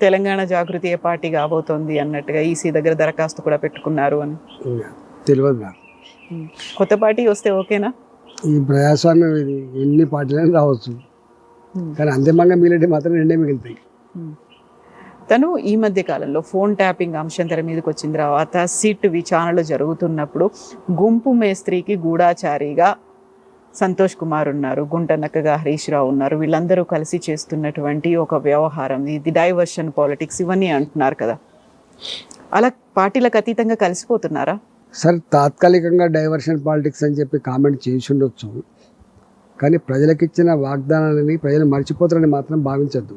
B: తెలంగాణ జాగృతి ఏ పార్టీ కాబోతోంది అన్నట్టుగా ఈసీ దగ్గర దరఖాస్తు కూడా పెట్టుకున్నారు అని
C: తెలియదు నాకు.
B: కొత్త పార్టీ వస్తే ఓకేనా?
C: ఈ ప్రజాస్వామ్యం ఇది, ఎన్ని పార్టీలైనా రావచ్చు, కానీ అంతిమంగా మిగిలితే మాత్రం రెండే మిగులుతాయి.
B: తను ఈ మధ్య కాలంలో ఫోన్ ట్యాపింగ్ అంశం తెర మీదకి వచ్చిన తర్వాత సిట్ విచారణలు జరుగుతున్నప్పుడు గుంపు మేస్త్రికి గూఢాచారిగా సంతోష్ కుమార్ ఉన్నారు, గుంటనక్కగా హరీష్ రావు ఉన్నారు, వీళ్ళందరూ కలిసి చేస్తున్నటువంటి ఒక వ్యవహారం, ఇది డైవర్షన్ పాలిటిక్స్ ఇవన్నీ అంటున్నారు కదా. అలా పార్టీలకు అతీతంగా కలిసిపోతున్నారా?
C: సరే, తాత్కాలికంగా డైవర్షన్ పాలిటిక్స్ అని చెప్పి కామెంట్ చేసి ఉండొచ్చు, కానీ ప్రజలకు ఇచ్చిన వాగ్దానాలని ప్రజలు మర్చిపోతారని మాత్రం భావించద్దు.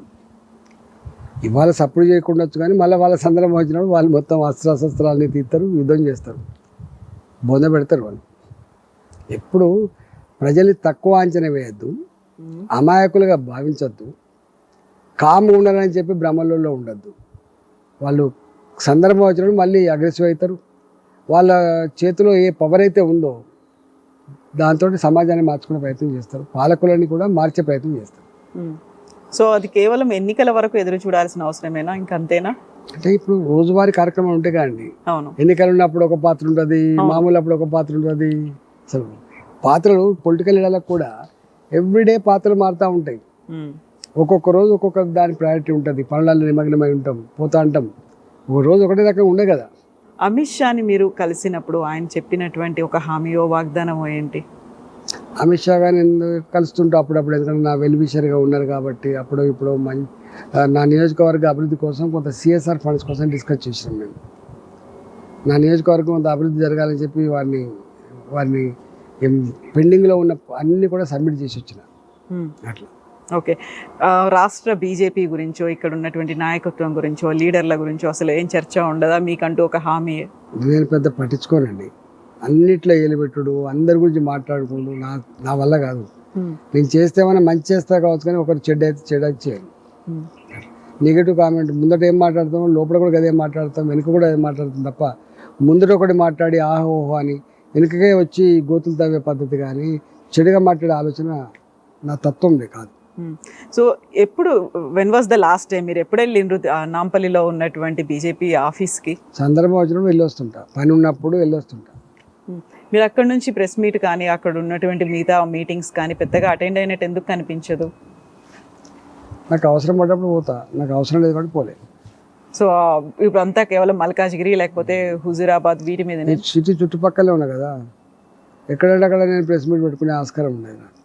C: ఇవాళ సపోర్ట్ చేయకుండొచ్చు, కానీ మళ్ళీ వాళ్ళ సందర్భం వచ్చినప్పుడు వాళ్ళు మొత్తం అస్త్రాలన్నీ తీస్తారు, యుద్ధం చేస్తారు, బొంద పెడతారు. వాళ్ళు ఎప్పుడు ప్రజల్ని తక్కువ అంచనా వేయద్దు, అమాయకులుగా భావించద్దు, కామ్గా ఉండాలని చెప్పి భ్రమలలో ఉండద్దు. వాళ్ళు సందర్భం వచ్చినప్పుడు మళ్ళీ అగ్రెసివ్ అవుతారు. వాళ్ళ చేతిలో ఏ పవర్ అయితే ఉందో దాంతో సమాజాన్ని మార్చుకునే ప్రయత్నం చేస్తారు, పాలకులని కూడా మార్చే ప్రయత్నం చేస్తారు.
B: సో అది కేవలం ఎన్నికల వరకు ఎదురు చూడాల్సిన అవసరమేనా, ఇంకంతేనా?
C: అంటే ఇప్పుడు రోజువారీ కార్యక్రమాలు ఉంటాయి కదండి.
B: అవును,
C: ఎన్నికలు ఉన్నప్పుడు ఒక పాత్ర ఉంటుంది, మామూలు అప్పుడు ఒక పాత్ర ఉంటుంది. అసలు పాత్రలు పొలిటికల్ లీడర్లకు కూడా ఎవ్రీడే పాత్రలు మారుతూ ఉంటాయి. ఒక్కొక్క రోజు ఒక్కొక్క దాని ప్రయారిటీ ఉంటుంది, పనులలో నిమగ్నమై ఉంటాం, పోతా ఉంటాం. ఒక రోజు ఒకటే రకంగా ఉండే కదా.
B: అమిత్ షాని మీరు కలిసినప్పుడు ఆయన చెప్పినటువంటి ఒక హామీయో వాగ్దానమో ఏంటి?
C: అమిత్ షా గారిని కలుస్తుంటూ అప్పుడప్పుడు, ఎందుకంటే నా వెల్విషర్గా ఉన్నారు కాబట్టి అప్పుడు ఇప్పుడు నా నియోజకవర్గ అభివృద్ధి కోసం కొంత సిఎస్ఆర్ ఫండ్స్ కోసం డిస్కస్ చేసినాం మేము. నా నియోజకవర్గం కొంత అభివృద్ధి జరగాలని చెప్పి వారిని పెండింగ్లో ఉన్న అన్నీ కూడా సబ్మిట్ చేసి వచ్చిన అట్లా.
B: ఓకే, రాష్ట్ర బీజేపీ గురించో, ఇక్కడ ఉన్నటువంటి నాయకత్వం గురించో, లీడర్ల గురించో అసలు ఏం చర్చ ఉండదా మీకంటూ ఒక హామీ?
C: నేను పెద్ద పట్టించుకోనండి, అన్నిట్లో ఏలిపెట్టుడు, అందరి గురించి మాట్లాడుకుంటూ నా వల్ల కాదు. నేను చేస్తే ఏమైనా మంచి చేస్తా కావచ్చు, కానీ ఒకరు చెడ్డ అయితే చేయను. నెగిటివ్ కామెంట్ ముందట ఏం మాట్లాడతాం, లోపల కూడా అదే మాట్లాడతాం, వెనుక కూడా అదే మాట్లాడతాం తప్ప ముందట ఒకటి మాట్లాడి ఆహోహో అని వెనుకకే వచ్చి గోతులు తవ్వే పద్ధతి కానీ చెడుగా మాట్లాడే ఆలోచన నా తత్వం కాదు.
B: సో ఎప్పుడు, when was the last time మీరు ఎప్పుడు వెళ్ళిండ్రు నాంపల్లిలో ఉన్నటువంటి బీజేపీ ఆఫీస్కి?
C: సందర్భం వచ్చినప్పుడు వెళ్ళొస్తుంటా, పని ఉన్నప్పుడు వెళ్ళొస్తుంటా.
B: మీరు అక్కడ నుంచి ప్రెస్ మీట్ కానీ అక్కడ ఉన్నటువంటి మిగతా మీటింగ్స్ కానీ పెద్దగా అటెండ్ అయినట్టు ఎందుకు కనిపించదు?
C: నాకు అవసరం పడ్డప్పుడు పోతా, నాకు అవసరం లేదు కాబట్టి పోలే.
B: సో ఇప్పుడు అంతా కేవలం మల్కాజ్గిరి లేకపోతే హుజూరాబాద్ వీటి మీద
C: సిటీ చుట్టుపక్కలే ఉన్నా కదా, ఎక్కడంటే అక్కడ నేను ప్రెస్ మీట్ పెట్టుకునే ఆస్కారం ఉండేది నాకు.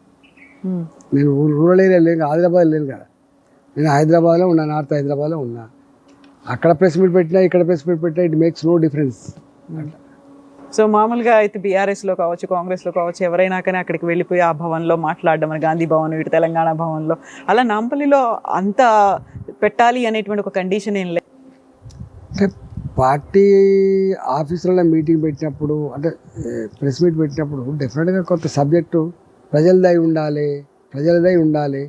C: నేను రూరల్ ఏరియా లేను, ఆదిలాబాద్ లేను కదా, నేను హైదరాబాద్లో ఉన్నా, నార్త్ హైదరాబాద్లో ఉన్నా. అక్కడ ప్రెస్ మీట్ పెట్టినా ఇక్కడ ప్రెస్ మీట్ పెట్టినా it makes no difference.
B: So మామూలుగా అయితే బీఆర్ఎస్లో కావచ్చు, కాంగ్రెస్లో కావచ్చు, ఎవరైనా కానీ అక్కడికి వెళ్ళిపోయి ఆ భవన్లో మాట్లాడడం, గాంధీ భవన్, ఇటు తెలంగాణ భవన్లో, అలా నాంపల్లిలో అంత పెట్టాలి అనేటువంటి ఒక కండిషన్ ఏం లేదు.
C: అంటే పార్టీ ఆఫీసులలో మీటింగ్ పెట్టినప్పుడు, అంటే ప్రెస్ మీట్ పెట్టినప్పుడు డెఫినెట్గా కొంత సబ్జెక్టు ప్రజలదై ఉండాలి,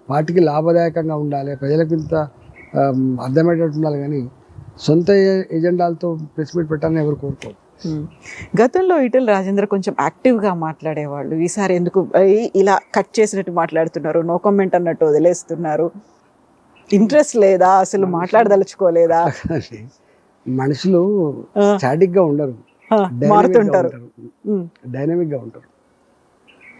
C: పార్టీకి లాభదాయకంగా ఉండాలి, ప్రజలకు ఇంత అర్థమయ్యేటట్టు ఉండాలి. కానీ సొంత ఎజెండాలతో ప్రెస్ మీట్ పెట్టాలని ఎవరు కోరుకోరు.
B: గతంలో ఈటెల రాజేందర్ కొంచెం యాక్టివ్గా మాట్లాడేవాళ్ళు. ఈసారి ఎందుకు ఇలా కట్ చేసినట్టు మాట్లాడుతున్నారు, నో కామెంట్ అన్నట్టు వదిలేస్తున్నారు? ఇంట్రెస్ట్ లేదా, అసలు మాట్లాడదలుచుకోలేదా?
C: మనుషులు స్టాటిక్గా ఉండరు,
B: మారుతుంటారు,
C: డైనమిక్గా ఉంటారు.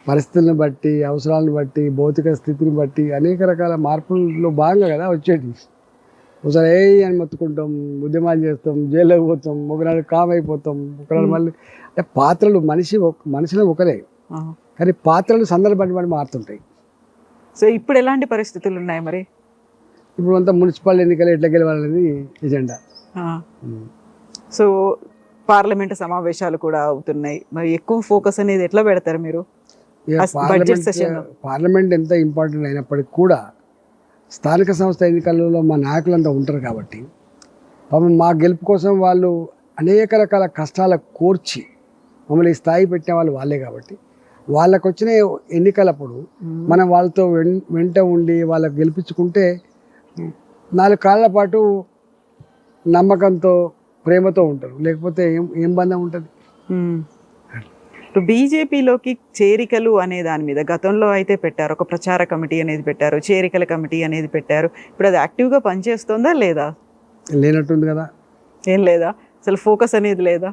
C: పరిస్థితులను బట్టి, అవసరాలను బట్టి, భౌతిక స్థితిని బట్టి అనేక రకాల మార్పుల్లో భాగంగా కదా వచ్చేటి. ఒకసారి అని మొత్తుకుంటాం, ఉద్యమాలు చేస్తాం, జైల్లోకి పోతాం, ఒకనాడు కామ్ అయిపోతాం, ఒకనాడు మళ్ళీ పాత్రలు మనిషిలో ఒకరే, కానీ పాత్రలు సందర్భాన్ని బట్టి మారుతుంటాయి.
B: సో ఇప్పుడు ఎలాంటి పరిస్థితులు ఉన్నాయి మరి?
C: ఇప్పుడు అంతా మున్సిపల్ ఎన్నికలు ఎట్లా గెలవాలనేది ఎజెండా.
B: సో పార్లమెంట్ సమావేశాలు కూడా అవుతున్నాయి, మరి ఎక్కువ ఫోకస్ అనేది ఎట్లా పెడతారు మీరు?
C: పార్లమెంట్ ఎంత ఇంపార్టెంట్ అయినప్పటికీ కూడా స్థానిక సంస్థ ఎన్నికలలో మా నాయకులంతా ఉంటారు కాబట్టి పాపం మా గెలుపు కోసం వాళ్ళు అనేక రకాల కష్టాల కోర్చి మమ్మల్ని ఈ స్థాయి పెట్టిన వాళ్ళు వాళ్ళే కాబట్టి వాళ్ళకు వచ్చిన ఎన్నికలప్పుడు మనం వాళ్ళతో వెంట ఉండి వాళ్ళకు గెలిపించుకుంటే 4 కాళ్ళ పాటు నమ్మకంతో ప్రేమతో ఉంటారు, లేకపోతే ఏం బంధం ఉంటుంది?
B: బీజేపీలోకి చేరికలు అనే దాని మీద గతంలో అయితే పెట్టారు, ఒక ప్రచార కమిటీ అనేది పెట్టారు, చేరికల కమిటీ అనేది పెట్టారు. ఇప్పుడు అది యాక్టివ్గా పనిచేస్తుందా లేదా?
C: లేనట్టుంది కదా.
B: ఏం లేదా, అసలు ఫోకస్ అనేది లేదా?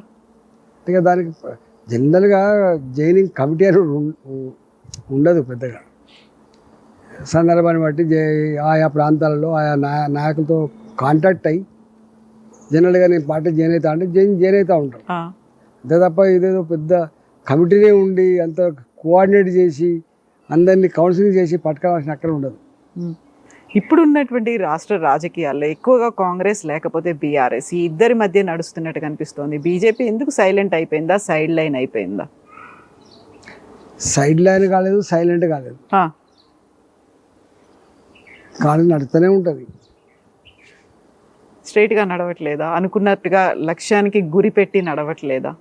C: ఇక దానికి జనరల్గా జైనింగ్ కమిటీ అని ఉండదు పెద్దగా. సందర్భాన్ని బట్టి ఆయా ప్రాంతాలలో ఆయా నాయకులతో కాంటాక్ట్ అయ్యి జనరల్గా నేను పార్టీ జాయిన్ అవుతా అంటే జాయిన్ అవుతూ ఉంటారు. అంతే తప్ప ఇదేదో పెద్ద కమిటీనే ఉండి అంత కోఆర్డినేట్ చేసి అందరినీ కౌన్సిలింగ్ చేసి పట్టుకోవాల్సిన అక్కడ ఉండదు.
B: ఇప్పుడు ఉన్నటువంటి రాష్ట్ర రాజకీయాల్లో ఎక్కువగా కాంగ్రెస్ లేకపోతే బీఆర్ఎస్, ఈ ఇద్దరి మధ్య నడుస్తున్నట్టు కనిపిస్తోంది. బీజేపీ ఎందుకు సైలెంట్ అయిపోయిందా, సైడ్ లైన్ అయిపోయిందా?
C: సైడ్ లైన్ కాలేదు, సైలెంట్ కాలేదు, కానీ నడుస్తూనే ఉంటుంది.
B: స్ట్రైట్గా నడవట్లేదా? అనుకున్నట్టుగా లక్ష్యానికి గురి పెట్టి నడవట్లేదా?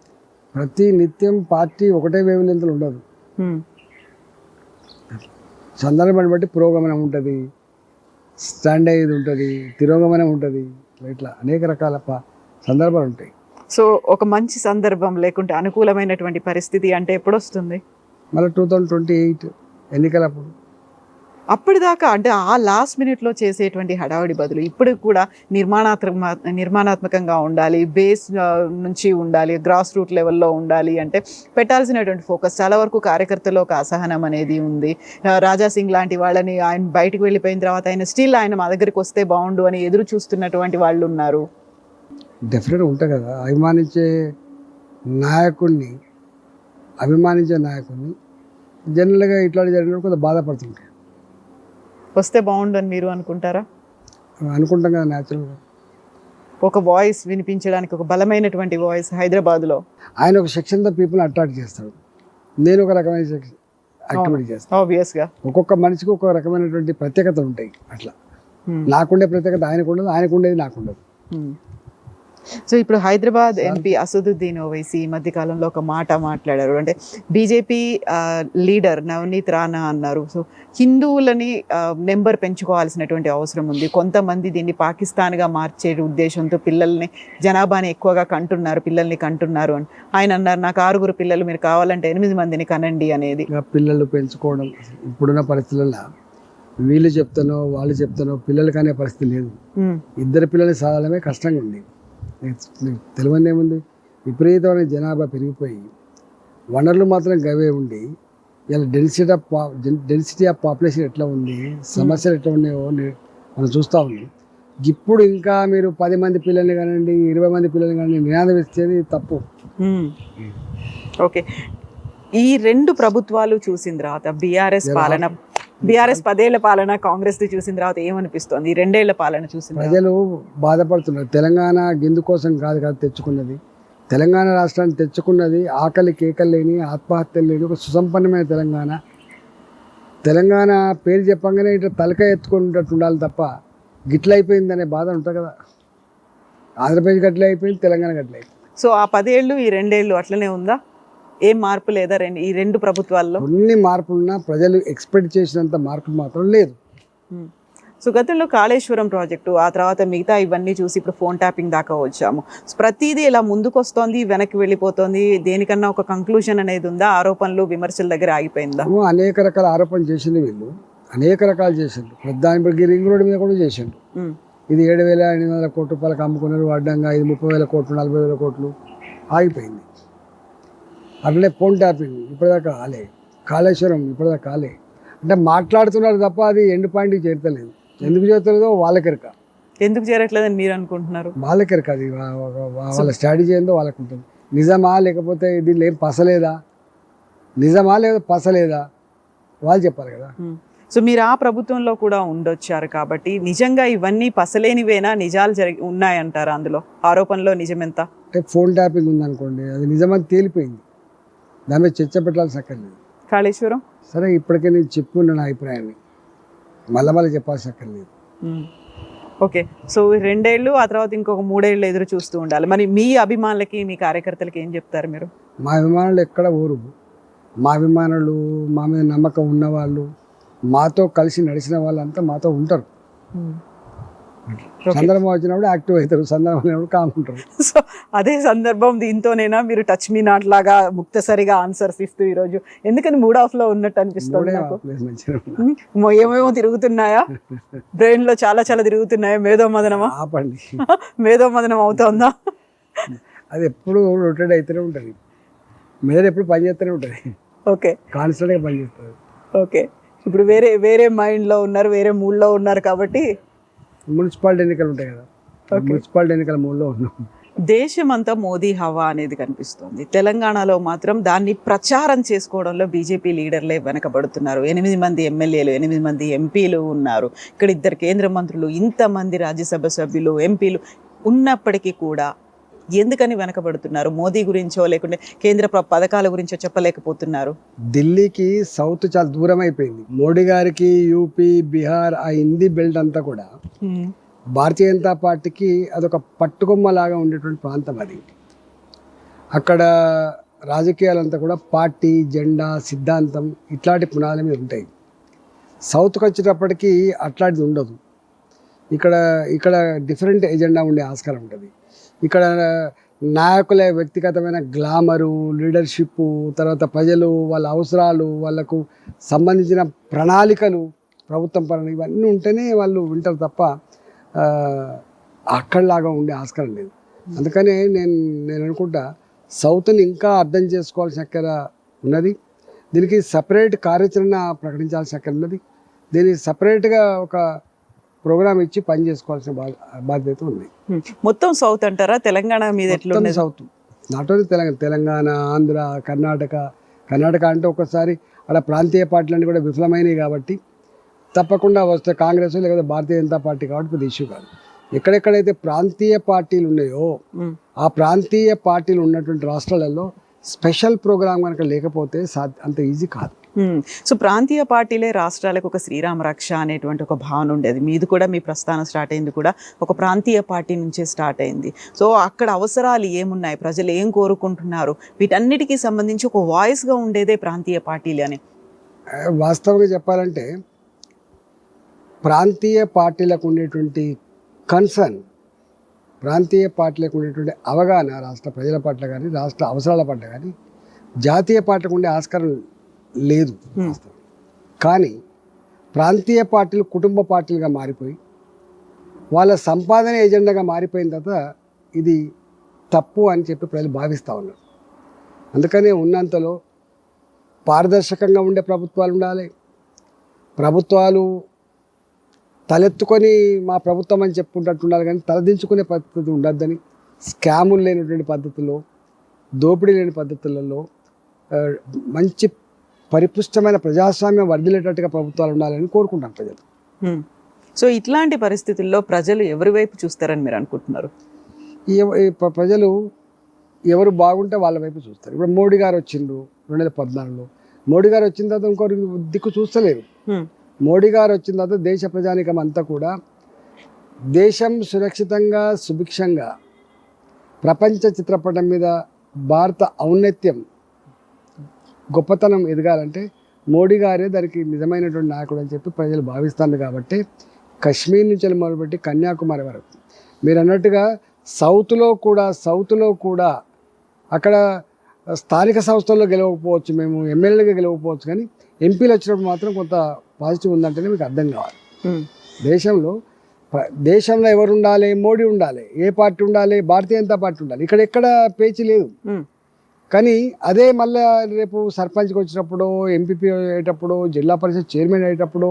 C: ప్రతి నిత్యం పార్టీ ఒకటే వేవ్ లెంత్లో ఉండదు, సందర్భాన్ని బట్టి పురోగమనం ఉంటుంది, స్టాండ్ అయ్యేది ఉంటుంది, తిరోగమనం ఉంటుంది, ఇట్లా అనేక రకాల సందర్భాలు ఉంటాయి.
B: సో ఒక మంచి సందర్భం లేకుంటే అనుకూలమైనటువంటి పరిస్థితి అంటే ఎప్పుడు వస్తుంది?
C: మళ్ళీ 2028 ఎన్నికలప్పుడు.
B: అప్పటిదాకా అంటే ఆ లాస్ట్ మినిట్లో చేసేటువంటి హడావుడి బదులు ఇప్పుడు కూడా నిర్మాణాత్మకంగా ఉండాలి, బేస్ నుంచి ఉండాలి, గ్రాస్ రూట్ లెవెల్లో ఉండాలి అంటే పెట్టాల్సినటువంటి ఫోకస్ చాలా వరకు కార్యకర్తలో ఒక అసహనం అనేది ఉంది. రాజాసింగ్ లాంటి వాళ్ళని ఆయన బయటకు వెళ్ళిపోయిన తర్వాత ఆయన మా దగ్గరికి వస్తే బాగుండు అని ఎదురు చూస్తున్నటువంటి వాళ్ళు ఉన్నారు.
C: డెఫినెట్గా ఉంటాయి కదా, అభిమానించే నాయకుడిని జనరల్గా ఇట్లాంటి జరిగినప్పుడు కొంత బాధపడుతుంటారు.
B: వస్తే బాగుండు అని మీరు అనుకుంటారా?
C: అనుకుంటాం కదా, న్యాచురల్గా
B: ఒక వాయిస్ వినిపించడానికి, ఒక బలమైనటువంటి వాయిస్ హైదరాబాద్లో.
C: ఆయన ఒక సెక్షన్ ద పీపుల్ అట్రాక్ట్ చేస్తాడు, నేను ఒక రకమైన యాక్టివిటీ చేస్తాను.
B: ఆబ్వియస్గా
C: ఒక్కొక్క మనిషికి ఒక రకమైనటువంటి ప్రత్యేకత ఉంటాయి. అట్లా నాకుండే ప్రత్యేకత ఆయనకు ఉండదు, ఆయనకు ఉండేది నాకు ఉండదు.
B: సో ఇప్పుడు హైదరాబాద్ ఎంపీ అసదుద్దీన్ ఓవైసీ ఈ మధ్య కాలంలో ఒక మాట మాట్లాడారు. అంటే బీజేపీ లీడర్ నవనీత్ రాణా అన్నారు, సో హిందువులని నెంబర్ పెంచుకోవాల్సినటువంటి అవసరం ఉంది, కొంతమంది దీన్ని పాకిస్తాన్గా మార్చే ఉద్దేశంతో జనాభాని ఎక్కువగా పిల్లల్ని కంటున్నారు అని ఆయన అన్నారు. నాకు 6 పిల్లలు, మీరు కావాలంటే 8 మందిని కనండి అనేది. పిల్లలు పెంచుకోవడం ఇప్పుడున్న పరిస్థితుల్లో వీళ్ళు చెప్తానో వాళ్ళు చెప్తానో పిల్లలు కానీ పరిస్థితి లేదు. 2 పిల్లలు సాధడమే కష్టంగా ఉంది. తెలియదు ఏముంది, విపరీతమైన జనాభా పెరిగిపోయి వనరులు మాత్రం గవే ఉండి ఇలా డెన్సిటీ ఆఫ్ పాపులేషన్ ఎట్లా ఉంది, సమస్యలు ఎట్లా ఉన్నాయో మనం చూస్తూ ఉన్నాం.
C: ఇప్పుడు ఇంకా మీరు 10 మంది పిల్లల్ని కానివ్వండి 20 మంది పిల్లల్ని కానివ్వండి నినాదం ఇచ్చేది తప్పు.
B: ఓకే, ఈ 2 ప్రభుత్వాలు చూసిన తర్వాత బీఆర్ఎస్ పాలన, బీఆర్ఎస్ 10 ఏళ్ల పాలన, కాంగ్రెస్ చూసిన తర్వాత ఏమనిపిస్తోంది? ఈ 2 ఏళ్ల పాలన చూసిన
C: ప్రజలు బాధపడుతున్నారు. తెలంగాణ గిందు కోసం కాదు కాదు తెచ్చుకున్నది, తెలంగాణ రాష్ట్రాన్ని తెచ్చుకున్నది ఆకలి కేకలు లేని, ఆత్మహత్యలు లేని ఒక సుసంపన్నమైన తెలంగాణ. తెలంగాణ పేరు చెప్పంగానే ఇట్లా తలకాయ ఎత్తుకునేటట్టు ఉండాలి తప్ప గిట్ల అయిపోయిందనే బాధ ఉంటుంది కదా. ఆంధ్రప్రదేశ్ గట్ల అయిపోయింది, తెలంగాణ గట్ల అయిపోయింది.
B: సో ఆ 10 ఏళ్ళు ఈ 2 ఏళ్ళు అట్లనే ఉందా? ఏం మార్పు లేదా ఈ 2 ప్రభుత్వాల్లో?
C: కొన్ని మార్పులున్నా ప్రజలు ఎక్స్పెక్ట్ చేసినంత మార్పులు మాత్రం లేదు.
B: సో గతంలో కాళేశ్వరం ప్రాజెక్టు, ఆ తర్వాత మిగతా ఇవన్నీ చూసి ఇప్పుడు ఫోన్ ట్యాపింగ్ దాకా వచ్చాము. ప్రతిదీ ఇలా ముందుకు వస్తోంది, వెనక్కి వెళ్ళిపోతుంది. దేనికన్నా ఒక కంక్లూజన్ అనేది ఉందా? ఆరోపణలు విమర్శల దగ్గర ఆగిపోయిందా?
C: అనేక రకాల ఆరోపణలు చేసింది వీళ్ళు, అనేక రకాలు చేసిండ్రు. ప్రధాని రింగ్ రోడ్డు మీద కూడా చేసిండ్రు. ఇది 7,800 కోట్ల రూపాయలకు అమ్ముకున్నారు అడ్డంగా, ఇది 30,000 కోట్లు 40,000 కోట్లు ఆగిపోయింది. అట్లనే ఫోన్ ట్యాపింగ్ ఇప్పటిదాకా కాలే, కాళేశ్వరం ఇప్పటిదాకా కాలే. అంటే మాట్లాడుతున్నారు తప్ప అది ఎండ్ పాయింట్కి చేరతలేదు. ఎందుకు చేరతలేదో వాళ్ళకెరక.
B: ఎందుకు చేరట్లేదని మీరు అనుకుంటున్నారు?
C: వాళ్ళకెరక, అది వాళ్ళ స్ట్రాటజీ ఏందో వాళ్ళకు ఉంటుంది. నిజమా లేకపోతే దీనిలో ఏం పసలేదా, నిజమా లేదా పసలేదా వాళ్ళు చెప్పాలి కదా.
B: సో మీరు ఆ ప్రభుత్వంలో కూడా ఉండొచ్చారు కాబట్టి నిజంగా ఇవన్నీ పసలేనివేనా, నిజాలు ఉన్నాయంటారా? అందులో ఆరోపణలో నిజమెంత?
C: అంటే ఫోన్ ట్యాపింగ్ ఉందనుకోండి, అది నిజమని తేలిపోయింది, దాని మీద చర్చ పెట్టాల్సి అక్కర్లేదు.
B: కాళేశ్వరం
C: సరే ఇప్పటికే నేను చెప్పుకున్న నా అభిప్రాయాన్ని మళ్ళీ చెప్పాల్సి అక్కర్లేదు.
B: ఓకే, సో 2 ఏళ్ళు ఆ తర్వాత ఇంకొక 3 ఏళ్ళు ఎదురు చూస్తూ ఉండాలి. మరి మీ అభిమానులకి, మీ కార్యకర్తలకి ఏం చెప్తారు మీరు?
C: మా అభిమానులు ఎక్కడ ఊరు, మా అభిమానులు, మా మీద నమ్మకం ఉన్నవాళ్ళు, మాతో కలిసి నడిచిన వాళ్ళంతా మాతో ఉంటారు. సందర్భం వచ్చినప్పుడు యాక్టివ్ అవుతారు, సందర్భం వచ్చినప్పుడు కాముంటారు.
B: సో అదే సందర్భం దీంతోనేనా మీరు టచ్ మీ నాట్ లాగా ముక్తసరిగా ఆన్సర్స్ ఇస్తూ ఈరోజు? ఎందుకని మూడ్ ఆఫ్ లో ఉన్నట్టు అనిపిస్తుంది నాకు. ఏమేమో తిరుగుతున్నాయా బ్రెయిన్ లో? చాలా చాలా తిరుగుతున్నాయా? మేధో మదనమా?
C: ఆపండి,
B: మేధో మదనం అవుతుందా?
C: అది ఎప్పుడు రొటేట్ అవుతూనే ఉంటుంది, మీద ఎప్పుడు పని చేస్తూనే ఉంటుంది.
B: ఓకే,
C: కాన్స్టెంట్గా పని చేస్తుంది.
B: ఓకే, ఇప్పుడు వేరే వేరే మైండ్లో ఉన్నారు, వేరే మూడ్లో ఉన్నారు కాబట్టి.
C: మున్సిపాలిటీ ఎన్నికలు ఉంటాయి కదా, మున్సిపాలిటీ ఎన్నికల మూడ్లో ఉన్నాం.
B: దేశమంతా మోదీ హవా అనేది కనిపిస్తుంది. తెలంగాణలో మాత్రం దాన్ని ప్రచారం చేసుకోవడంలో బీజేపీ లీడర్లే వెనకబడుతున్నారు. 8 మంది ఎమ్మెల్యేలు, 8 మంది ఎంపీలు ఉన్నారు. ఇక్కడ 2 కేంద్ర మంత్రులు, ఇంతమంది రాజ్యసభ సభ్యులు, ఎంపీలు ఉన్నప్పటికీ కూడా ఎందుకని వెనకబడుతున్నారు? మోదీ గురించో లేకుంటే కేంద్ర పథకాల గురించో చెప్పలేకపోతున్నారు.
C: ఢిల్లీకి సౌత్ చాలా దూరం అయిపోయింది. మోడీ గారికి యూపీ, బీహార్, ఆ హిందీ బెల్ట్ అంతా కూడా భారతీయ జనతా పార్టీకి అదొక పట్టుకొమ్మలాగా ఉండేటువంటి ప్రాంతం. అది అక్కడ రాజకీయాలంతా కూడా పార్టీ, జెండా, సిద్ధాంతం ఇట్లాంటి పునాదుల మీద ఉంటాయి. సౌత్కి వచ్చేటప్పటికి అట్లాంటిది ఉండదు. ఇక్కడ డిఫరెంట్ ఎజెండా ఉండే ఆస్కారం ఉంటుంది. ఇక్కడ నాయకుల వ్యక్తిగతమైన గ్లామరు, లీడర్షిప్, తర్వాత ప్రజలు వాళ్ళ అవసరాలు, వాళ్ళకు సంబంధించిన ప్రణాళికలు, ప్రభుత్వం పరంగా ఇవన్నీ ఉంటేనే వాళ్ళు వింటారు తప్ప అక్కడలాగా ఉండే ఆస్కారం లేదు. అందుకనే నేను అనుకుంటా సౌత్ని ఇంకా అర్థం చేసుకోవాల్సిన అక్కర ఉన్నది. దీనికి సపరేట్ కార్యాచరణ ప్రకటించాల్సిన అక్కర ఉన్నది. దీనికి సపరేట్గా ఒక ప్రోగ్రామ్ ఇచ్చి పని చేసుకోవాల్సిన బాధ్యత ఉంది.
B: మొత్తం సౌత్ అంటారా? తెలంగాణ మీద ఎట్లా?
C: South not only Telangana, Andhra, Karnataka అంటే ఒకసారి అలా ప్రాంతీయ పార్టీలన్నీ కూడా విఫలమైనవి కాబట్టి తప్పకుండా వస్తే కాంగ్రెస్ లేదా భారతీయ జనతా పార్టీ కాబట్టి పెద్ద ఇష్యూ కాదు. ఎక్కడెక్కడైతే ప్రాంతీయ పార్టీలు ఉన్నాయో ఆ ప్రాంతీయ పార్టీలు ఉన్నటువంటి రాష్ట్రాలలో స్పెషల్ ప్రోగ్రామ్ కనుక లేకపోతే అంత ఈజీ కాదు.
B: సో ప్రాంతీయ పార్టీలే రాష్ట్రాలకు ఒక శ్రీరామ రక్ష అనేటువంటి ఒక భావన ఉండేది. మీది కూడా, మీ ప్రస్థానం స్టార్ట్ అయింది కూడా ఒక ప్రాంతీయ పార్టీ నుంచే స్టార్ట్ అయింది. సో అక్కడ అవసరాలు ఏమున్నాయి, ప్రజలు ఏం కోరుకుంటున్నారు, వీటన్నిటికీ సంబంధించి ఒక వాయిస్గా ఉండేదే ప్రాంతీయ పార్టీలు అని.
C: వాస్తవంగా చెప్పాలంటే ప్రాంతీయ పార్టీలకు ఉండేటువంటి కన్సర్న్, ప్రాంతీయ పార్టీలకు ఉండేటువంటి అవగాహన రాష్ట్ర ప్రజల పట్ల కానీ, రాష్ట్ర అవసరాల పట్ల కానీ జాతీయ పార్టీలకు ఉండే ఆస్కారం లేదు. కానీ ప్రాంతీయ పార్టీలు కుటుంబ పార్టీలుగా మారిపోయి వాళ్ళ సంపాదన ఎజెండాగా మారిపోయిన తర్వాత ఇది తప్పు అని చెప్పి ప్రజలు భావిస్తూ ఉన్నారు. అందుకనే ఉన్నంతలో పారదర్శకంగా ఉండే ప్రభుత్వాలు ఉండాలి. ప్రభుత్వాలు తలెత్తుకొని మా ప్రభుత్వం అని చెప్పుకుంటట్టు ఉండాలి, కానీ తలదించుకునే పద్ధతి ఉండద్దని, స్కాములు లేనటువంటి పద్ధతుల్లో, దోపిడీ లేని పద్ధతులలో మంచి పరిపుష్టమైన ప్రజాస్వామ్యం వర్ధిల్లేటట్టుగా ప్రభుత్వాలు ఉండాలని కోరుకుంటాం ప్రజలు.
B: సో ఇట్లాంటి పరిస్థితుల్లో ప్రజలు ఎవరి వైపు చూస్తారని మీరు అనుకుంటున్నారు?
C: ప్రజలు ఎవరు బాగుంటే వాళ్ళ వైపు చూస్తారు. ఇప్పుడు మోడీ గారు వచ్చిండ్రు 2014లో, మోడీ గారు వచ్చిన తర్వాత ఇంకొకరు దిక్కు చూస్తలేరు. మోడీ గారు వచ్చిన తర్వాత దేశ ప్రజానికం అంతా కూడా దేశం సురక్షితంగా సుభిక్షంగా ప్రపంచ చిత్రపటం మీద భారత ఔన్నత్యం గొప్పతనం ఎదగాలంటే మోడీ గారే దానికి నిజమైనటువంటి నాయకుడు అని చెప్పి ప్రజలు భావిస్తారు. కాబట్టి కశ్మీర్ నుంచి మొదలుపెట్టి కన్యాకుమారి వరకు మీరు అన్నట్టుగా సౌత్లో కూడా అక్కడ స్థానిక సంస్థల్లో గెలవకపోవచ్చు, మేము ఎమ్మెల్యేగా గెలవకపోవచ్చు, కానీ ఎంపీలు వచ్చినప్పుడు మాత్రం కొంత పాజిటివ్ ఉందంటేనే మీకు అర్థం కావాలి. దేశంలో ఎవరు ఉండాలి? మోడీ ఉండాలి. ఏ పార్టీ ఉండాలి? భారతీయ జనతా పార్టీ ఉండాలి. ఇక్కడ ఎక్కడ పేచి లేదు. కానీ అదే మళ్ళీ రేపు సర్పంచ్కి వచ్చినప్పుడు, ఎంపీపీ అయ్యేటప్పుడు, జిల్లా పరిషత్ చైర్మన్ అయ్యేటప్పుడు,